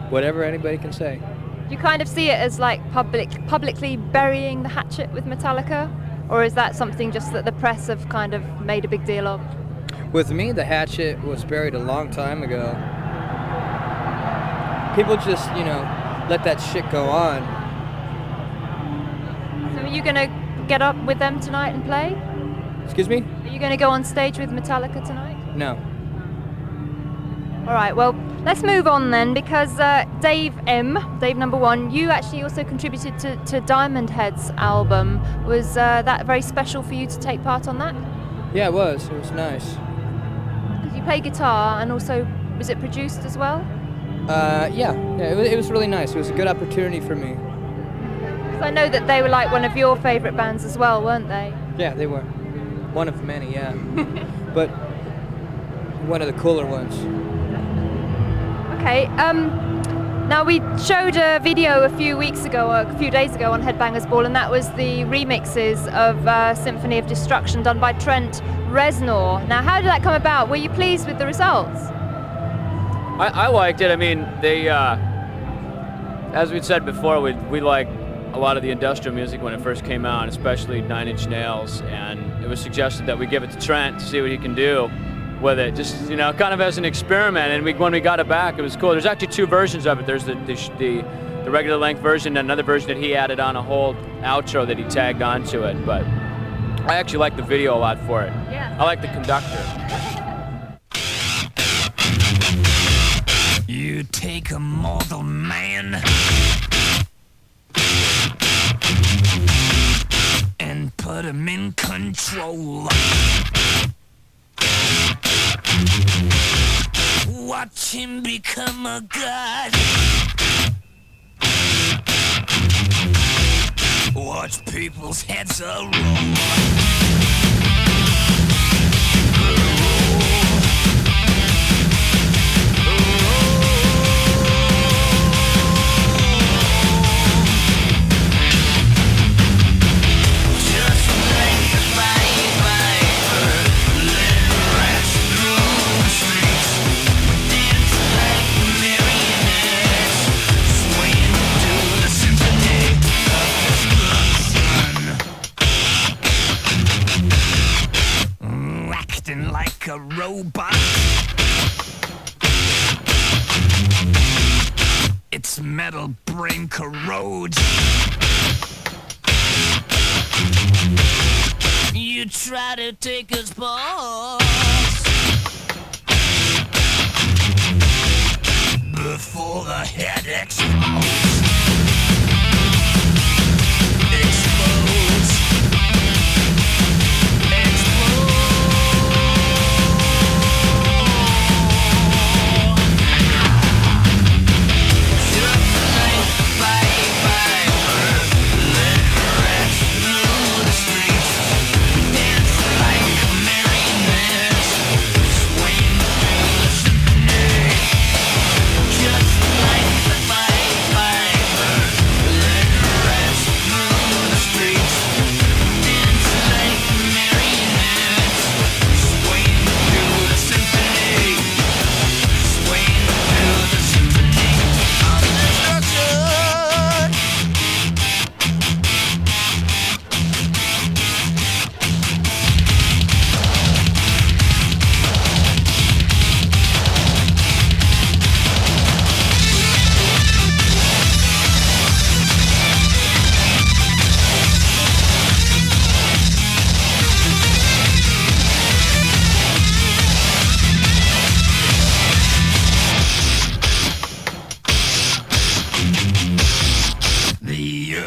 whatever anybody can say. Do you kind of see it as like publicly burying the hatchet with Metallica? or is that something just that the press have kind of made a big deal of? With me, the hatchet was buried a long time ago. People just, let that shit go on. So are you going to get up with them tonight and play? Excuse me? Are you going to go on stage with Metallica tonight? No. All right, well, let's move on then, because Dave number one, you actually also contributed to Diamond Head's album. Was that very special for you to take part on that? Yeah, it was. It was nice. Because you play guitar, and also, was it produced as well? Yeah, it was really nice. It was a good opportunity for me. Because I know that they were like one of your favourite bands as well, weren't they? Yeah, they were. One of many, yeah. But one of the cooler ones. Okay, now we showed a video a few days ago on Headbangers Ball, and that was the remixes of Symphony of Destruction done by Trent Reznor. Now, how did that come about? Were you pleased with the results? I liked it. I mean, they, as we'd said before, we liked a lot of the industrial music when it first came out, especially Nine Inch Nails, and it was suggested that we give it to Trent to see what he can do with it, just kind of as an experiment. And when we got it back, it was cool. There's actually two versions of it. There's the regular length version and another version that he added on a whole outro that he tagged onto it. But I actually like the video a lot for it. Yeah. I like the conductor. You take a mortal man and put him in control. Watch him become a god. Watch people's heads roll. Like a robot, its metal brain corrodes. You try to take his pulse before the head explodes.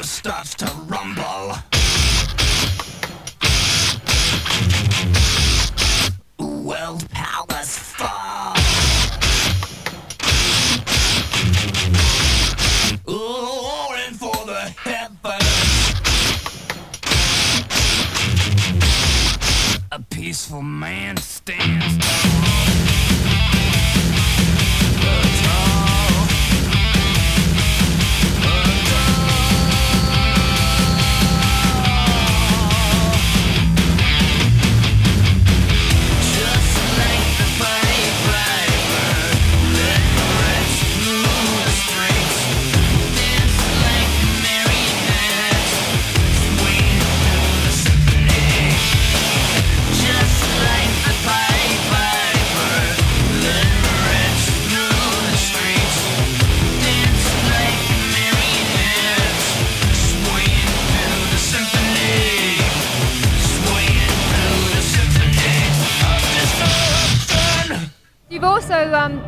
Starts to rumble. World powers fall. Roaring for the heavens. A peaceful man stands tall. Symphony.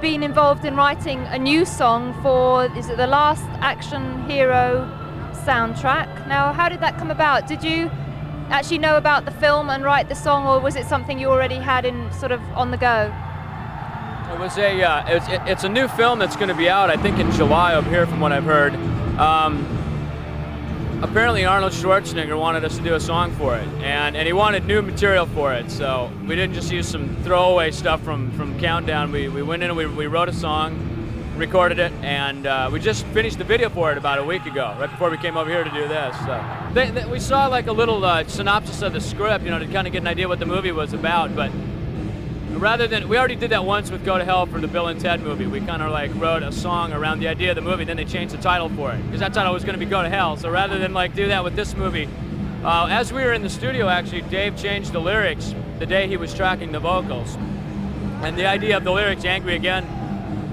been involved in writing a new song for, is it the Last Action Hero soundtrack? Now, how did that come about? Did you actually know about the film and write the song, or was it something you already had in sort of on the go? It was it's a new film that's going to be out, I think, in July up here, from what I've heard. Apparently Arnold Schwarzenegger wanted us to do a song for it, and he wanted new material for it, so we didn't just use some throwaway stuff from Countdown. We went in and we wrote a song, recorded it, and we just finished the video for it about a week ago, right before we came over here to do this. So we saw like a little synopsis of the script, to kind of get an idea what the movie was about, but rather than, we already did that once with Go to Hell for the Bill and Ted movie. We kind of like wrote a song around the idea of the movie, then they changed the title for it, because that title was going to be Go to Hell. So rather than like do that with this movie, as we were in the studio, actually, Dave changed the lyrics the day he was tracking the vocals. And the idea of the lyrics, Angry Again,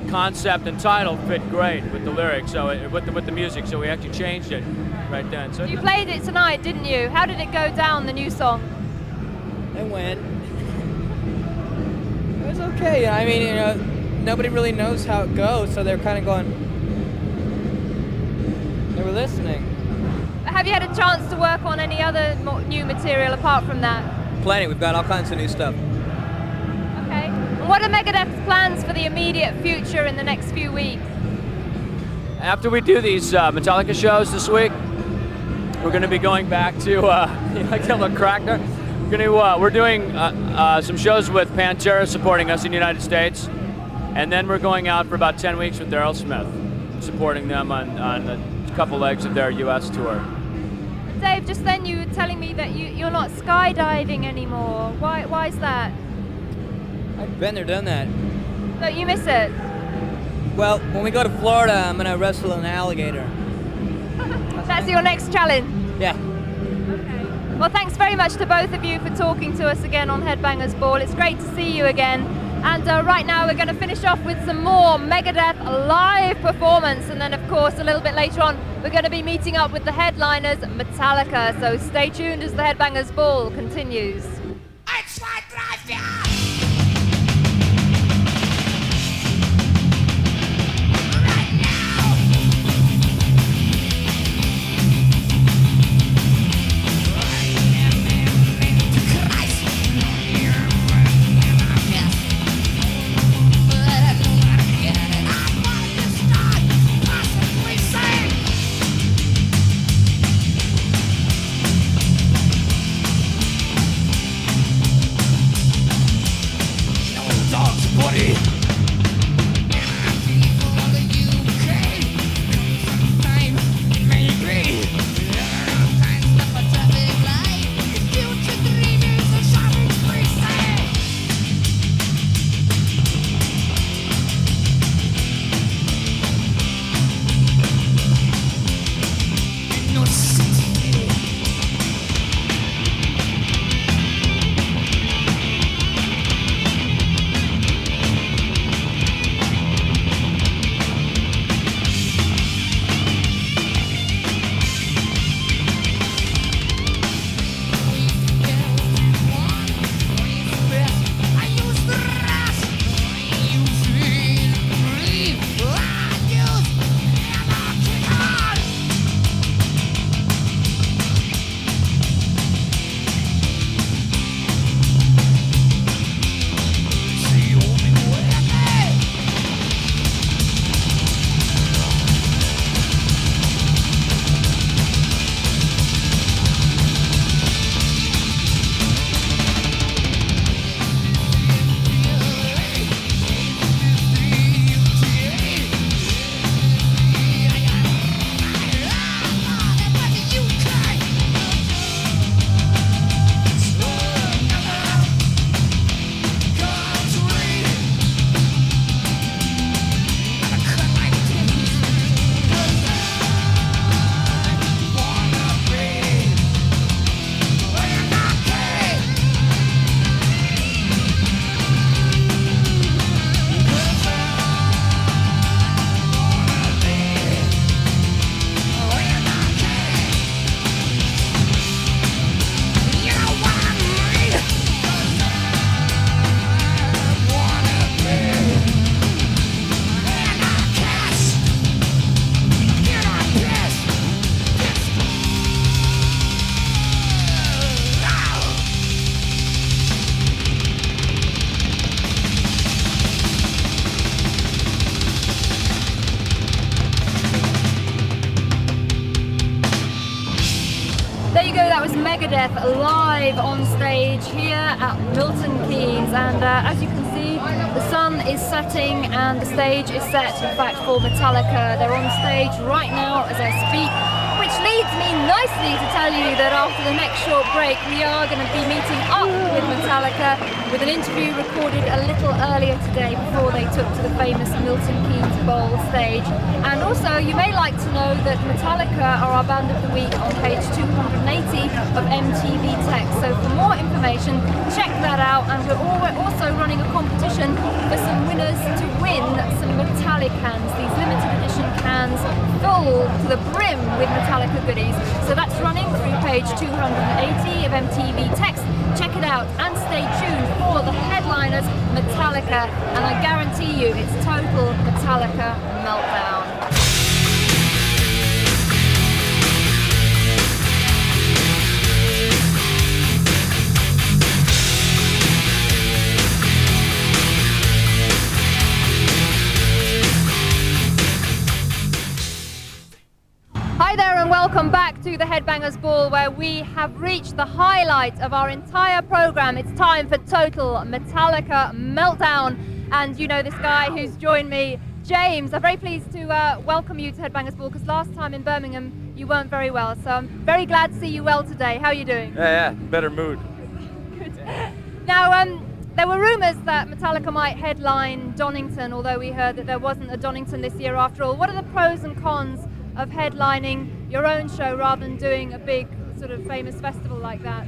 concept and title fit great with the lyrics, so with the music, so we actually changed it right then. So you played it tonight, didn't you? How did it go down, the new song? It went. It was okay. I mean, nobody really knows how it goes, so they're kind of going. They were listening. Have you had a chance to work on any other new material apart from that? Plenty. We've got all kinds of new stuff. Okay. And what are Megadeth's plans for the immediate future in the next few weeks? After we do these Metallica shows this week, we're going to be going back to, you like to look cracked there? We're doing some shows with Pantera supporting us in the United States, and then we're going out for about 10 weeks with Aerosmith, supporting them on a couple legs of their US tour. Dave, just then you were telling me that you're not skydiving anymore. Why is that? I've been there, done that. Don't you miss it? Well, when we go to Florida, I'm going to wrestle an alligator. That's your next challenge? Yeah. Okay. Well, thanks very much to both of you for talking to us again on Headbangers Ball. It's great to see you again. And right now we're going to finish off with some more Megadeth live performance. And then, of course, a little bit later on, we're going to be meeting up with the headliners, Metallica. So stay tuned as the Headbangers Ball continues. Megadeth live on stage here at Milton Keynes, and as you can see, the sun is setting and the stage is set, in fact, for Metallica. They're on stage right now as I speak, which leads me nicely to tell you that after the next short break, we are going to be meeting up with Metallica with an interview recorded a little earlier today before they took to the famous Milton Keynes Bowl stage. And also, you may like to know that Metallica are our band of the week on page 280 of MTV Tech. So for more information, check that out. And we're also running a competition for some winners to win some Metallic cans, these limited edition cans full to the brim with Metallica goodies. So that's running through page 280 of MTV Text. Check it out and stay tuned for the headliners, Metallica, and I guarantee you it's total Metallica meltdown. Hi there and welcome back to the Headbangers Ball, where we have reached the highlight of our entire program. It's time for total Metallica meltdown, and you know this guy who's joined me, James. I'm very pleased to welcome you to Headbangers Ball, because last time in Birmingham you weren't very well, so I'm very glad to see you well today. How are you doing? Yeah, better mood. Good. Now, there were rumours that Metallica might headline Donington, although we heard that there wasn't a Donington this year after all. What are the pros and cons of headlining your own show rather than doing a big sort of famous festival like that?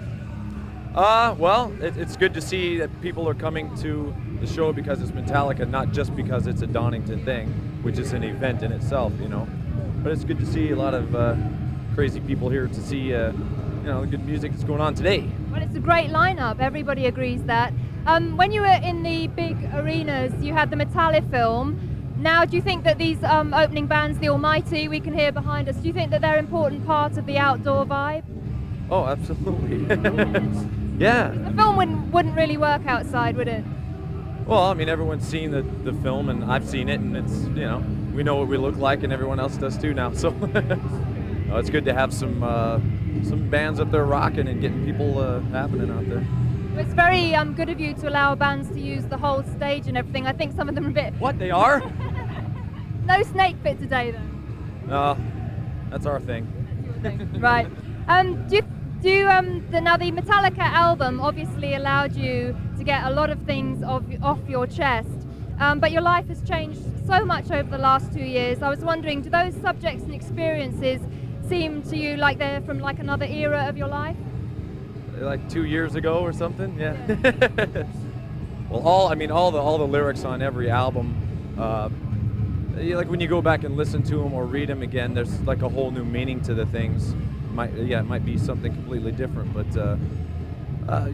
Well, it's good to see that people are coming to the show because it's Metallica, not just because it's a Donington thing, which is an event in itself, you know. But it's good to see a lot of crazy people here to see, you know, the good music that's going on today. Well, it's a great lineup. Everybody agrees that. When you were in the big arenas, you had the Metallica film. Now, do you think that these opening bands, the Almighty, we can hear behind us, do you think that they're an important part of the outdoor vibe? Oh, absolutely. Yeah. The film wouldn't really work outside, would it? Well, I mean, everyone's seen the film, and I've seen it, and it's, you know, we know what we look like, and everyone else does too now. So it's good to have some bands up there rocking and getting people happening out there. It's very good of you to allow bands to use the whole stage and everything. I think some of them are a bit... What, they are? No snake fit today, though. No, that's our thing. That's your thing. Right. Now the Metallica album obviously allowed you to get a lot of things off your chest, but your life has changed so much over the last 2 years. I was wondering, do those subjects and experiences seem to you like they're from like another era of your life? Like 2 years ago or something, yeah. Well, all the lyrics on every album, like when you go back and listen to them or read them again, there's like a whole new meaning to the things. It might be something completely different, but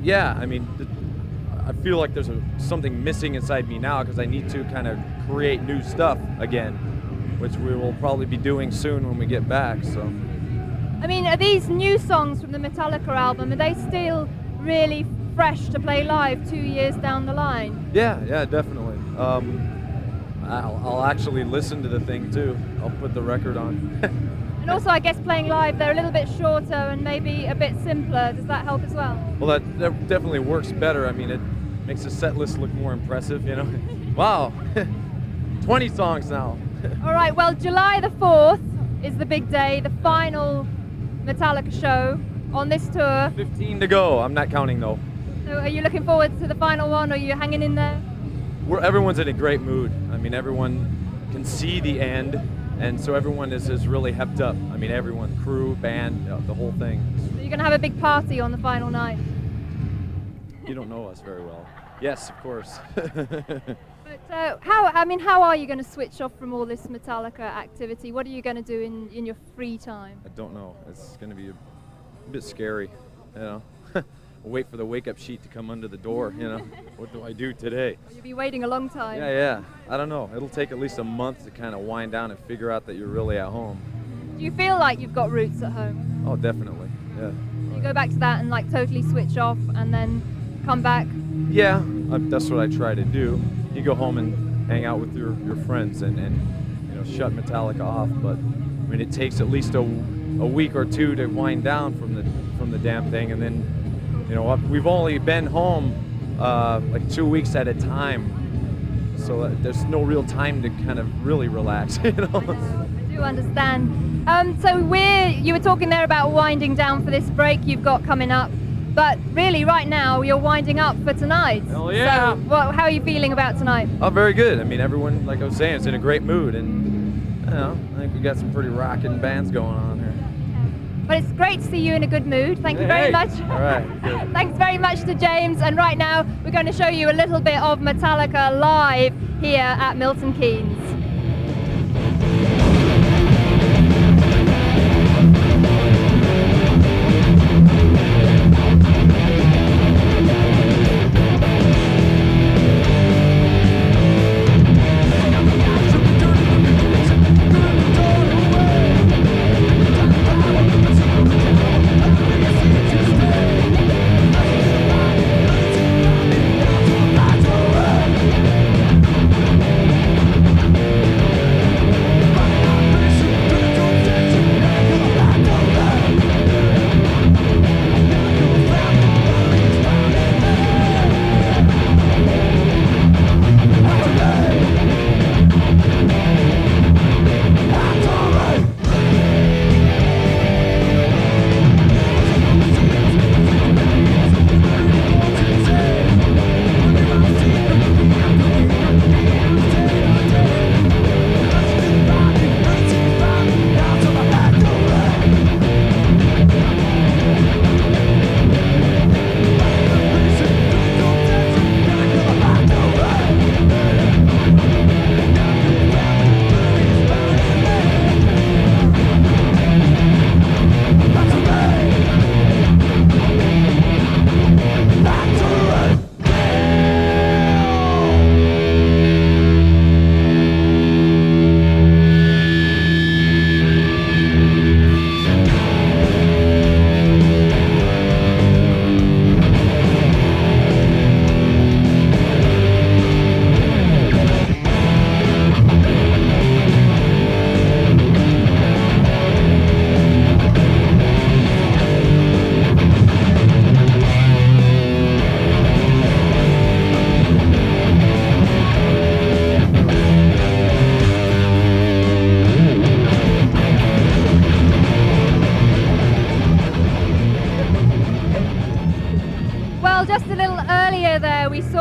yeah, I mean, I feel like there's something missing inside me now because I need to kind of create new stuff again, which we will probably be doing soon when we get back. So. I mean, are these new songs from the Metallica album, are they still really fresh to play live 2 years down the line? Yeah, definitely. I'll actually listen to the thing too. I'll put the record on. And also, I guess playing live, they're a little bit shorter and maybe a bit simpler. Does that help as well? Well, that definitely works better. I mean, it makes the set list look more impressive, you know? Wow, 20 songs now. All right, well, July the 4th is the big day, the final Metallica show on this tour. 15 to go. I'm not counting though. So are you looking forward to the final one, or are you hanging in there? Everyone's in a great mood. I mean, everyone can see the end, and so everyone is really hepped up. I mean, everyone, crew, band, the whole thing. So you're going to have a big party on the final night? You don't know us very well. Yes, of course. But how are you going to switch off from all this Metallica activity? What are you going to do in your free time? I don't know. It's going to be a bit scary, you know. Wait for the wake-up sheet to come under the door, you know. What do I do today? You'll be waiting a long time. Yeah. I don't know. It'll take at least a month to kind of wind down and figure out that you're really at home. Do you feel like you've got roots at home? Oh, definitely, yeah. You go back to that and like totally switch off and then come back? Yeah, that's what I try to do. You go home and hang out with your friends and you know, shut Metallica off, but I mean, it takes at least a a week or two to wind down from the damn thing, and then, you know, we've only been home like 2 weeks at a time, so there's no real time to kind of really relax, you know. I do understand. So you were talking there about winding down for this break you've got coming up, but really right now you're winding up for tonight. Hell yeah! So, how are you feeling about tonight? Oh, very good. I mean, everyone, like I was saying, is in a great mood, and you know, I think we got some pretty rocking bands going on here. But it's great to see you in a good mood. Thank you very much. All right. Good. Thanks very much to James. And right now we're going to show you a little bit of Metallica live here at Milton Keynes.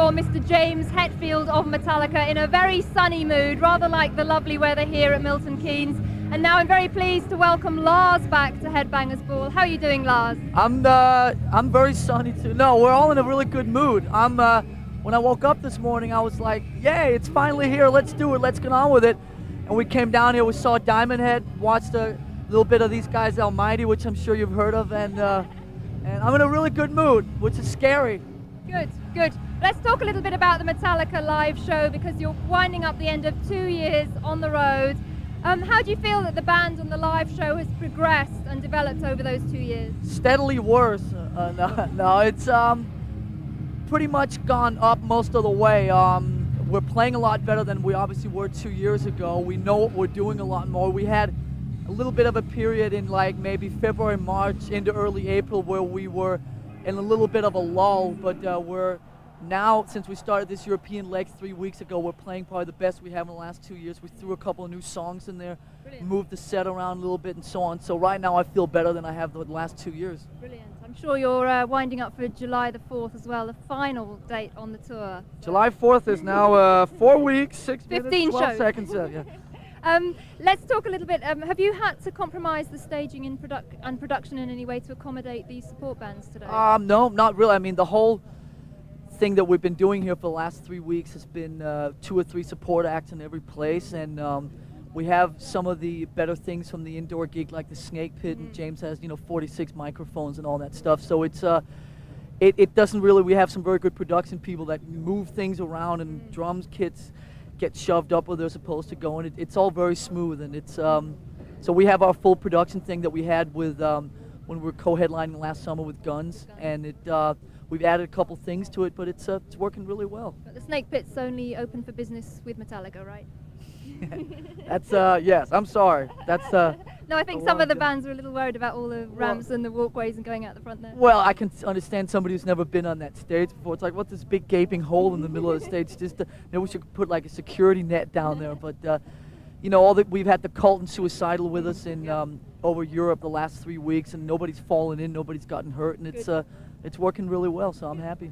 Mr. James Hetfield of Metallica in a very sunny mood, rather like the lovely weather here at Milton Keynes. And now I'm very pleased to welcome Lars back to Headbangers Ball. How are you doing, Lars? I'm very sunny too. No, we're all in a really good mood. When I woke up this morning, I was like, yay, it's finally here. Let's do it. Let's get on with it. And we came down here. We saw Diamond Head, watched a little bit of these guys, Almighty, which I'm sure you've heard of, and I'm in a really good mood, which is scary. Good, good. Let's talk a little bit about the Metallica live show, because you're winding up the end of 2 years on the road. How do you feel that the band and the live show has progressed and developed over those 2 years? Steadily worse. No, it's pretty much gone up most of the way. We're playing a lot better than we obviously were 2 years ago. We know what we're doing a lot more. We had a little bit of a period in like maybe February, March into early April where we were in a little bit of a lull, but we're now, since we started this European leg 3 weeks ago, we're playing probably the best we have in the last 2 years. We threw a couple of new songs in there, Brilliant. Moved the set around a little bit and so on. So right now I feel better than I have the last 2 years. Brilliant. I'm sure you're winding up for July the 4th as well, the final date on the tour. July 4th is now 4 weeks, 15 minutes, 12 shows. seconds. Yeah. Let's talk a little bit. Have you had to compromise the staging and production in any way to accommodate these support bands today? No, not really. I mean, the whole thing that we've been doing here for the last 3 weeks has been 2 or 3 support acts in every place, and we have some of the better things from the indoor gig, like the Snake Pit, and James has 46 microphones and all that stuff. So it's it doesn't really. We have some very good production people that move things around, and drums kits get shoved up where they're supposed to go, and it's all very smooth. And it's so we have our full production thing that we had with when we were co-headlining last summer with Guns, and we've added a couple things to it, but it's working really well. But the Snake Pit's only open for business with Metallica, right? That's yes. I'm sorry. That's No, I think some of the bands were a little worried about all the ramps and the walkways and going out the front there. Well, I can understand somebody who's never been on that stage before. It's like, what's this big gaping hole in the middle of the stage? Just maybe we should put like a security net down there. But you know, we've had the Cult and Suicidal with us in over Europe the last 3 weeks, and nobody's fallen in, nobody's gotten hurt, and it's working really well. So I'm happy.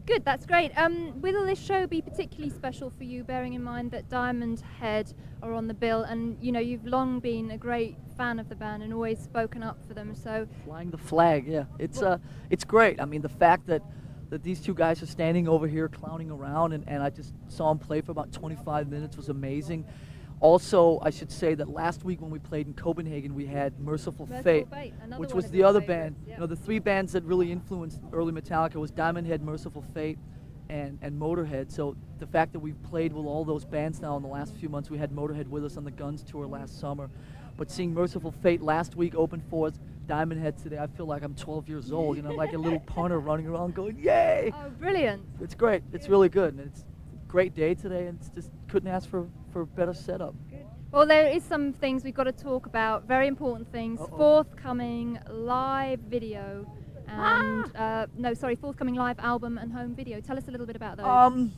Good, that's great. Will this show be particularly special for you, bearing in mind that Diamond Head are on the bill, and you know you've long been a great fan of the band and always spoken up for them? So flying the flag, yeah, it's great. I mean, the fact that these two guys are standing over here clowning around, and I just saw them play for about 25 minutes was amazing. Also, I should say that last week when we played in Copenhagen, we had Mercyful Fate, which was the other band. Yeah. You know, the three bands that really influenced early Metallica was Diamond Head, Mercyful Fate, and Motorhead. So the fact that we've played with all those bands now in the last few months, we had Motorhead with us on the Guns tour last summer. But seeing Mercyful Fate last week open for us, Diamond Head today, I feel like I'm 12 years old, you know, like a little punter running around going, yay! Oh, brilliant. It's great. It's really good. And it's a great day today, and it's just couldn't ask for a better setup. Good. Well, there is some things we've got to talk about, very important things. Forthcoming live video and, forthcoming live album and home video. Tell us a little bit about those.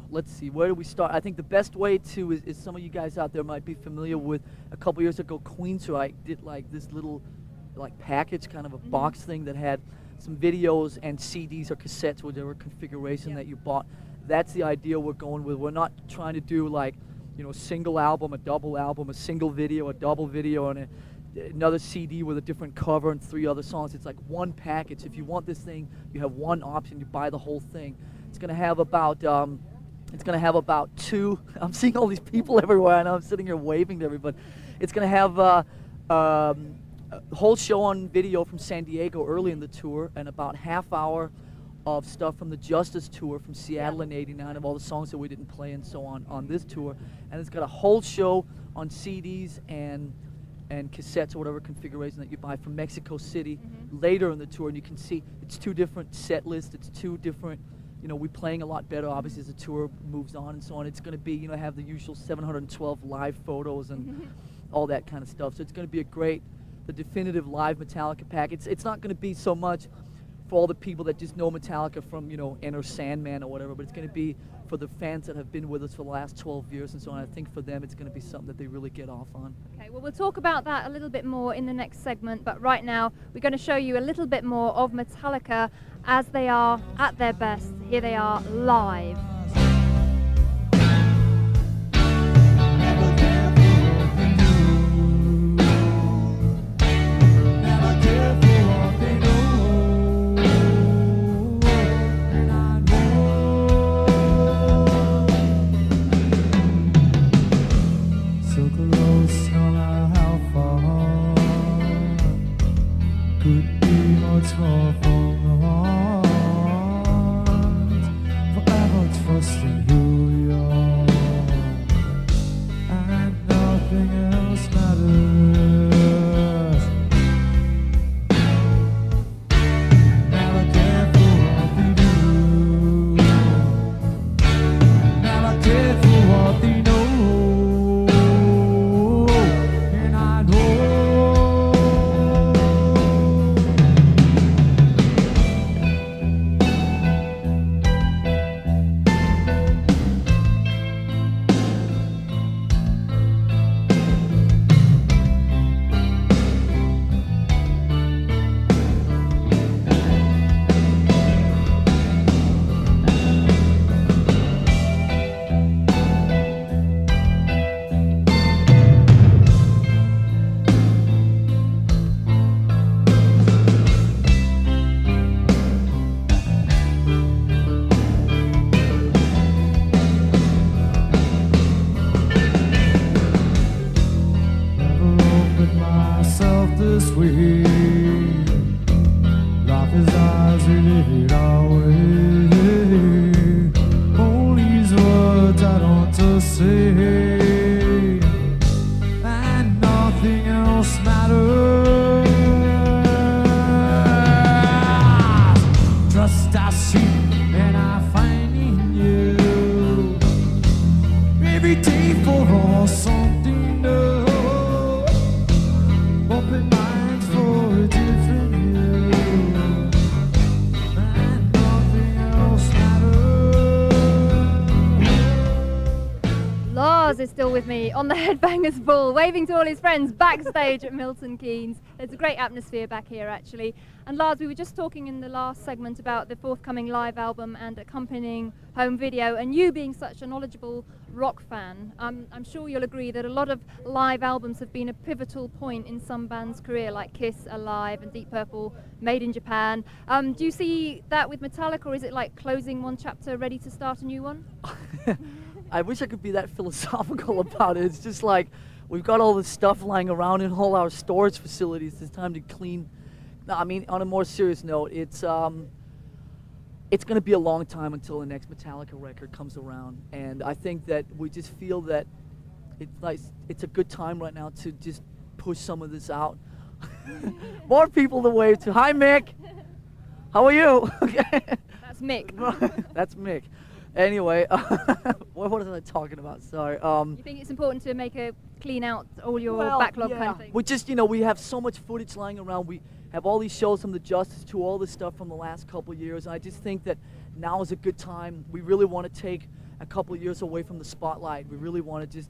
Let's see, where do we start? I think the best way to is some of you guys out there might be familiar with a couple years ago, Queensryche did like this little like package, kind of a box thing that had some videos and CDs or cassettes, whatever configuration that you bought. That's the idea we're going with. We're not trying to do like, you know, a single album, a double album, a single video, a double video, and another CD with a different cover and 3 other songs. It's like one package. If you want this thing, you have one option. You buy the whole thing. It's gonna have about two. I'm seeing all these people everywhere, and I'm sitting here waving to everybody. It's gonna have a whole show on video from San Diego early in the tour, and about half hour of stuff from the Justice tour from Seattle in '89, of all the songs that we didn't play and so on this tour. And it's got a whole show on CDs and cassettes or whatever configuration that you buy from Mexico City later in the tour, and you can see it's 2 different set lists, it's 2 different, you know, we're playing a lot better obviously as the tour moves on and so on. It's going to be, you know, have the usual 712 live photos and all that kind of stuff. So it's going to be the definitive live Metallica pack. It's not going to be so much for all the people that just know Metallica from, you know, Enter Sandman or whatever, but it's going to be for the fans that have been with us for the last 12 years and so on. I think for them it's going to be something that they really get off on. Okay, well, we'll talk about that a little bit more in the next segment, but right now we're going to show you a little bit more of Metallica as they are at their best. Here they are live. Every day for all something new. is still with me on the Headbangers Ball, waving to all his friends backstage at Milton Keynes. There's a great atmosphere back here, actually. And Lars, we were just talking in the last segment about the forthcoming live album and accompanying home video, and you being such a knowledgeable rock fan, I'm sure you'll agree that a lot of live albums have been a pivotal point in some bands' career, like Kiss, Alive, and Deep Purple, Made in Japan. Do you see that with Metallica, or is it like closing one chapter, ready to start a new one? I wish I could be that philosophical about it. It's just like, we've got all this stuff lying around in all our storage facilities. It's time to clean. No, I mean, on a more serious note, it's going to be a long time until the next Metallica record comes around. And I think that we just feel that it's a good time right now to just push some of this out. More people to wave to. Hi, Mick. How are you? That's Mick. That's Mick. Anyway, what was I talking about? Sorry. You think it's important to make a clean out all your backlog kind of thing? We just, we have so much footage lying around. We have all these shows from the Justice to all this stuff from the last couple of years. I just think that now is a good time. We really want to take a couple of years away from the spotlight. We really want to just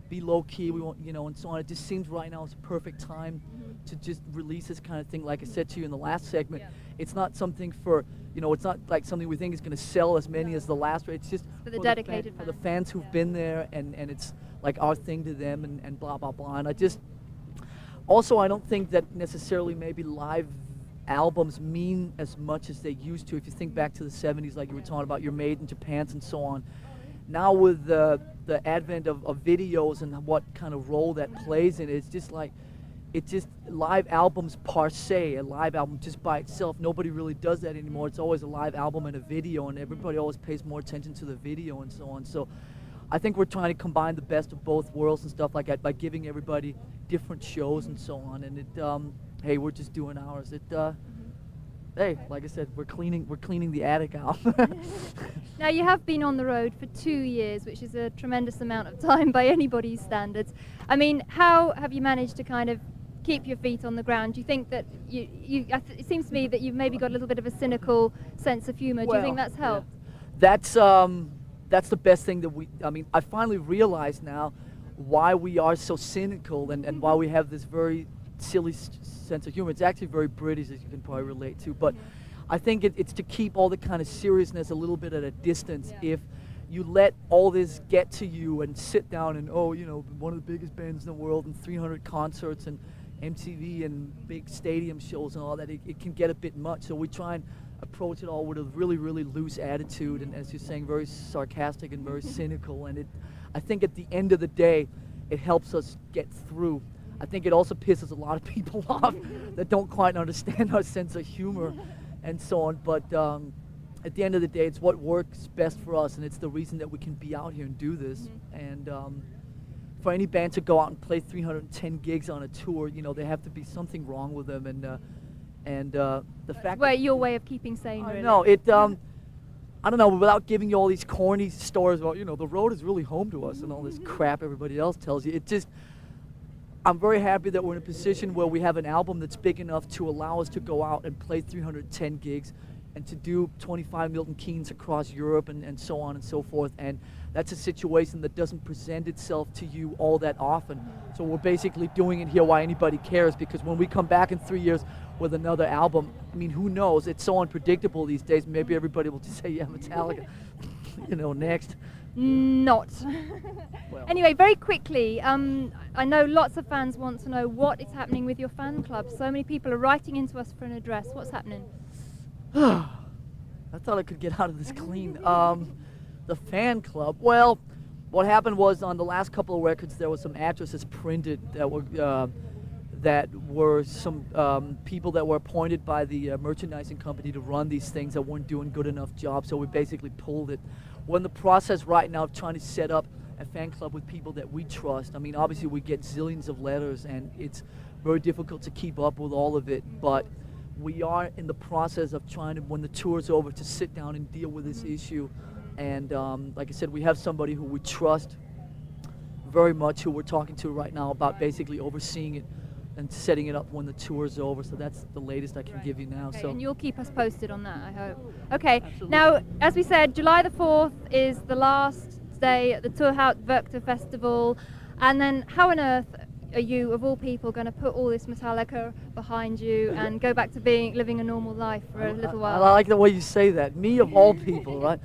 be low key. We want, and so on. It just seems right now is a perfect time to just release this kind of thing. Like I said to you in the last segment, it's not something for, it's not like something we think is going to sell as many as the last. It's just for the dedicated fans. For the fans who've been there, and it's like our thing to them, and blah, blah, blah. And I don't think that necessarily maybe live albums mean as much as they used to. If you think back to the 70s, like you were talking about, your Made in Japans and so on. Now with the advent of videos and what kind of role that plays in it, it's just live albums per se, a live album just by itself. Nobody really does that anymore. It's always a live album and a video, and everybody always pays more attention to the video and so on. So I think we're trying to combine the best of both worlds and stuff like that by giving everybody different shows and so on. And hey, we're just doing ours. Hey, like I said, we're cleaning the attic out. Now, you have been on the road for 2 years, which is a tremendous amount of time by anybody's standards. I mean, how have you managed to kind of keep your feet on the ground? Do you think that it seems to me that you've maybe got a little bit of a cynical sense of humor. Do you think that's helped? Yeah. That's the best thing that I finally realize now why we are so cynical and why we have this very silly sense of humor. It's actually very British, as you can probably relate to, but I think it's to keep all the kind of seriousness a little bit at a distance. If you let all this get to you and sit down and one of the biggest bands in the world and 300 concerts and MTV and big stadium shows and all that, it can get a bit much. So we try and approach it all with a really, really loose attitude, and as you're saying, very sarcastic and very cynical. And I think at the end of the day, it helps us get through. I think it also pisses a lot of people off that don't quite understand our sense of humor and so on. But at the end of the day, it's what works best for us, and it's the reason that we can be out here and do this. And for any band to go out and play 310 gigs on a tour, there have to be something wrong with them. And the fact that your way of keeping sane, really. No, I don't know, without giving you all these corny stories about, the road is really home to us and all this crap everybody else tells you. I'm very happy that we're in a position where we have an album that's big enough to allow us to go out and play 310 gigs and to do 25 Milton Keynes across Europe and so on and so forth. And that's a situation that doesn't present itself to you all that often. So we're basically doing it here while anybody cares, because when we come back in 3 years with another album, I mean, who knows? It's so unpredictable these days. Maybe everybody will just say, yeah, Metallica, next. Not. Well. Anyway, very quickly, I know lots of fans want to know what is happening with your fan club. So many people are writing into us for an address. What's happening? I thought I could get out of this clean. The fan club. Well, what happened was on the last couple of records there were some addresses printed that were some people that were appointed by the merchandising company to run these things that weren't doing good enough job. So we basically pulled it. We're in the process right now of trying to set up a fan club with people that we trust. I mean, obviously we get zillions of letters and it's very difficult to keep up with all of it, but we are in the process of trying to, when the tour's over, to sit down and deal with this issue. And like I said, we have somebody who we trust very much, who we're talking to right now about basically overseeing it and setting it up when the tour's over. So that's the latest I can give you now. Okay, so, and you'll keep us posted on that, I hope. Okay, absolutely. now, as we said, July the 4th is the last Day at the Torhout Festival, and then how on earth are you, of all people, going to put all this Metallica behind you and go back to living a normal life for a little while? I like the way you say that. Me of all people, right?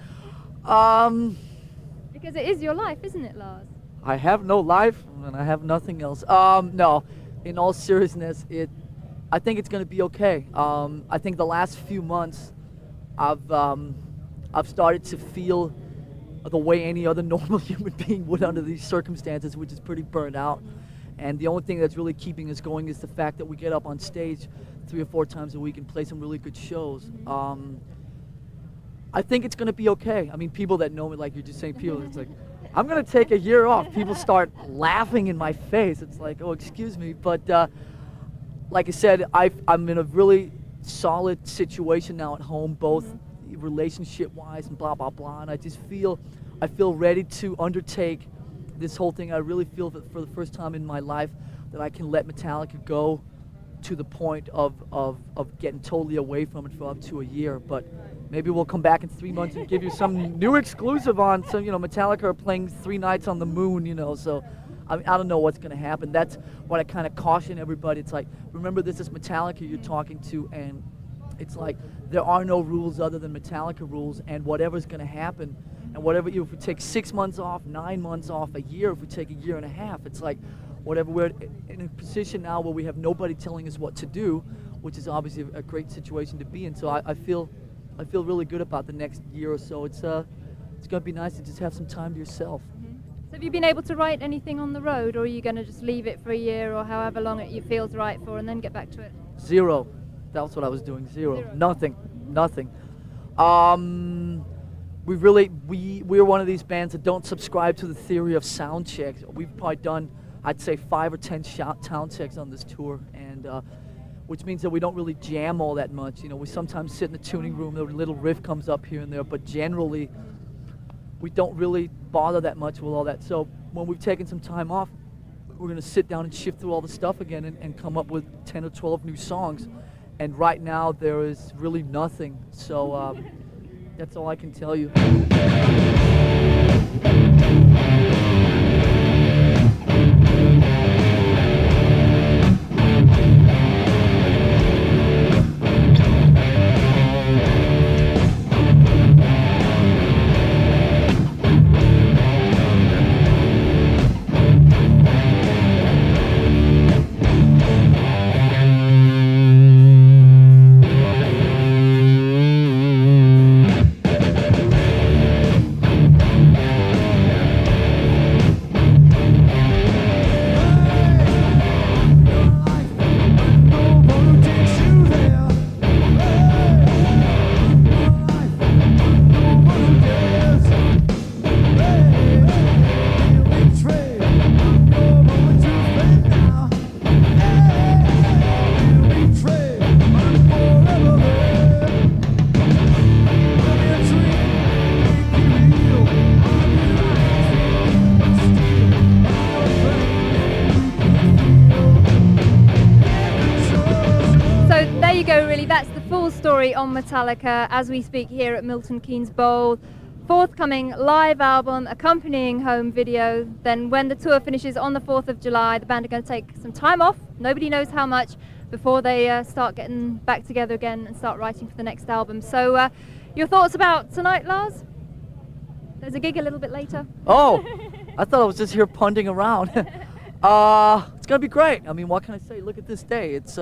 Because it is your life, isn't it, Lars? I have no life and I have nothing else. No, in all seriousness, I think it's going to be okay. I think the last few months, I've started to feel the way any other normal human being would under these circumstances, which is pretty burned out. And the only thing that's really keeping us going is the fact that we get up on stage 3 or 4 times a week and play some really good shows. I think it's going to be okay. I mean, people that know me, like you're just saying, people, it's like, I'm going to take a year off. People start laughing in my face. It's like, oh, excuse me. But like I said, I'm in a really solid situation now at home, both relationship-wise and blah, blah, blah. And I feel ready to undertake this whole thing. I really feel that for the first time in my life that I can let Metallica go to the point of getting totally away from it for up to a year. But maybe we'll come back in 3 months and give you some new exclusive on some, Metallica are playing 3 nights on the moon, so I don't know what's going to happen. That's what I kind of caution everybody. It's like, remember, this is Metallica you're talking to, and it's like there are no rules other than Metallica rules, and whatever's going to happen, and whatever, if we take 6 months off, 9 months off, a year, if we take a year and a half, it's like whatever. We're in a position now where we have nobody telling us what to do, which is obviously a great situation to be in. So I feel really good about the next year or so. It's going to be nice to just have some time to yourself. So have you been able to write anything on the road, or are you going to just leave it for a year or however long it feels right for and then get back to it? 0. That's what I was doing. 0. Nothing. We're one of these bands that don't subscribe to the theory of sound checks. We've probably done, I'd say, 5 or 10 sound checks on this tour, and which means that we don't really jam all that much. We sometimes sit in the tuning room, a little riff comes up here and there, but generally we don't really bother that much with all that. So when we've taken some time off, we're going to sit down and shift through all the stuff again and come up with 10 or 12 new songs. And right now there is really nothing. So that's all I can tell you. That's the full story on Metallica as we speak here at Milton Keynes Bowl. Forthcoming live album, accompanying home video. Then when the tour finishes on the 4th of July, the band are going to take some time off, nobody knows how much, before they start getting back together again and start writing for the next album. So your thoughts about tonight, Lars? There's a gig a little bit later. Oh, I thought I was just here punting around. It's going to be great. I mean, what can I say? Look at this day. It's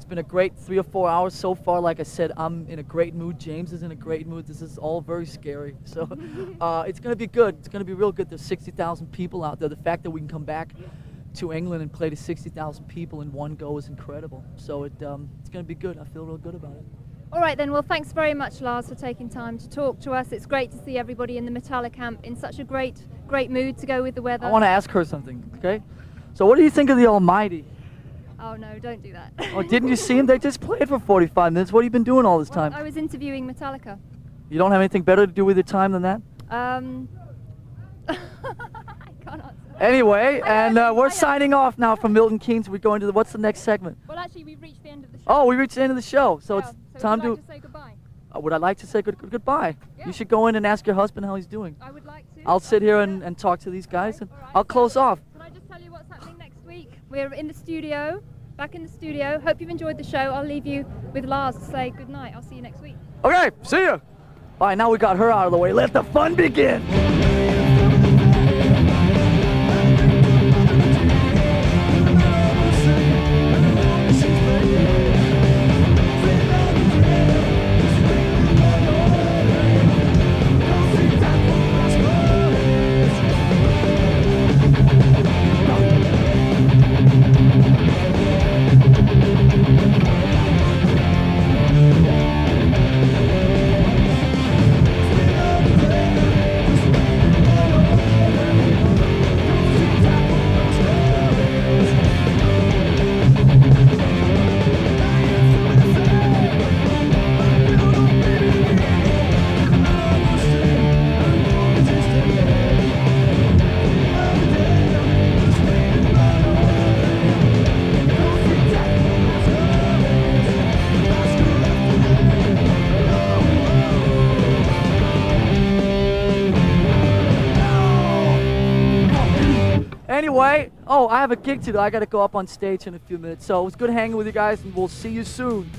been a great 3 or 4 hours so far. Like I said, I'm in a great mood. James is in a great mood. This is all very scary. So it's going to be good. It's going to be real good. There's 60,000 people out there. The fact that we can come back to England and play to 60,000 people in one go is incredible. So it's going to be good. I feel real good about it. All right then, well thanks very much, Lars, for taking time to talk to us. It's great to see everybody in the Metallica camp in such a great mood to go with the weather. I want to ask her something, okay? So what do you think of the Almighty? Oh no, don't do that. Oh, didn't you see him? They just played for 45 minutes. What have you been doing all this time? I was interviewing Metallica. You don't have anything better to do with your time than that? I can't answer. Anyway, we're signing off now from Milton Keynes. We're going to what's the next segment? Well, actually, we've reached the end of the show. Oh, we reached the end of the show, so yeah, it's time would you like to say goodbye? Would I like to say goodbye? Yeah. You should go in and ask your husband how he's doing. I would like to. I'll sit here and talk to these guys, and I'll close off. Can I just tell you what's happening next week? We're in the studio, back in the studio. Hope you've enjoyed the show. I'll leave you with Lars to say good night. I'll see you next week. Okay, see ya. All right, now we got her out of the way. Let the fun begin. Anyway, I have a gig to do. I gotta go up on stage in a few minutes. So it was good hanging with you guys, and we'll see you soon.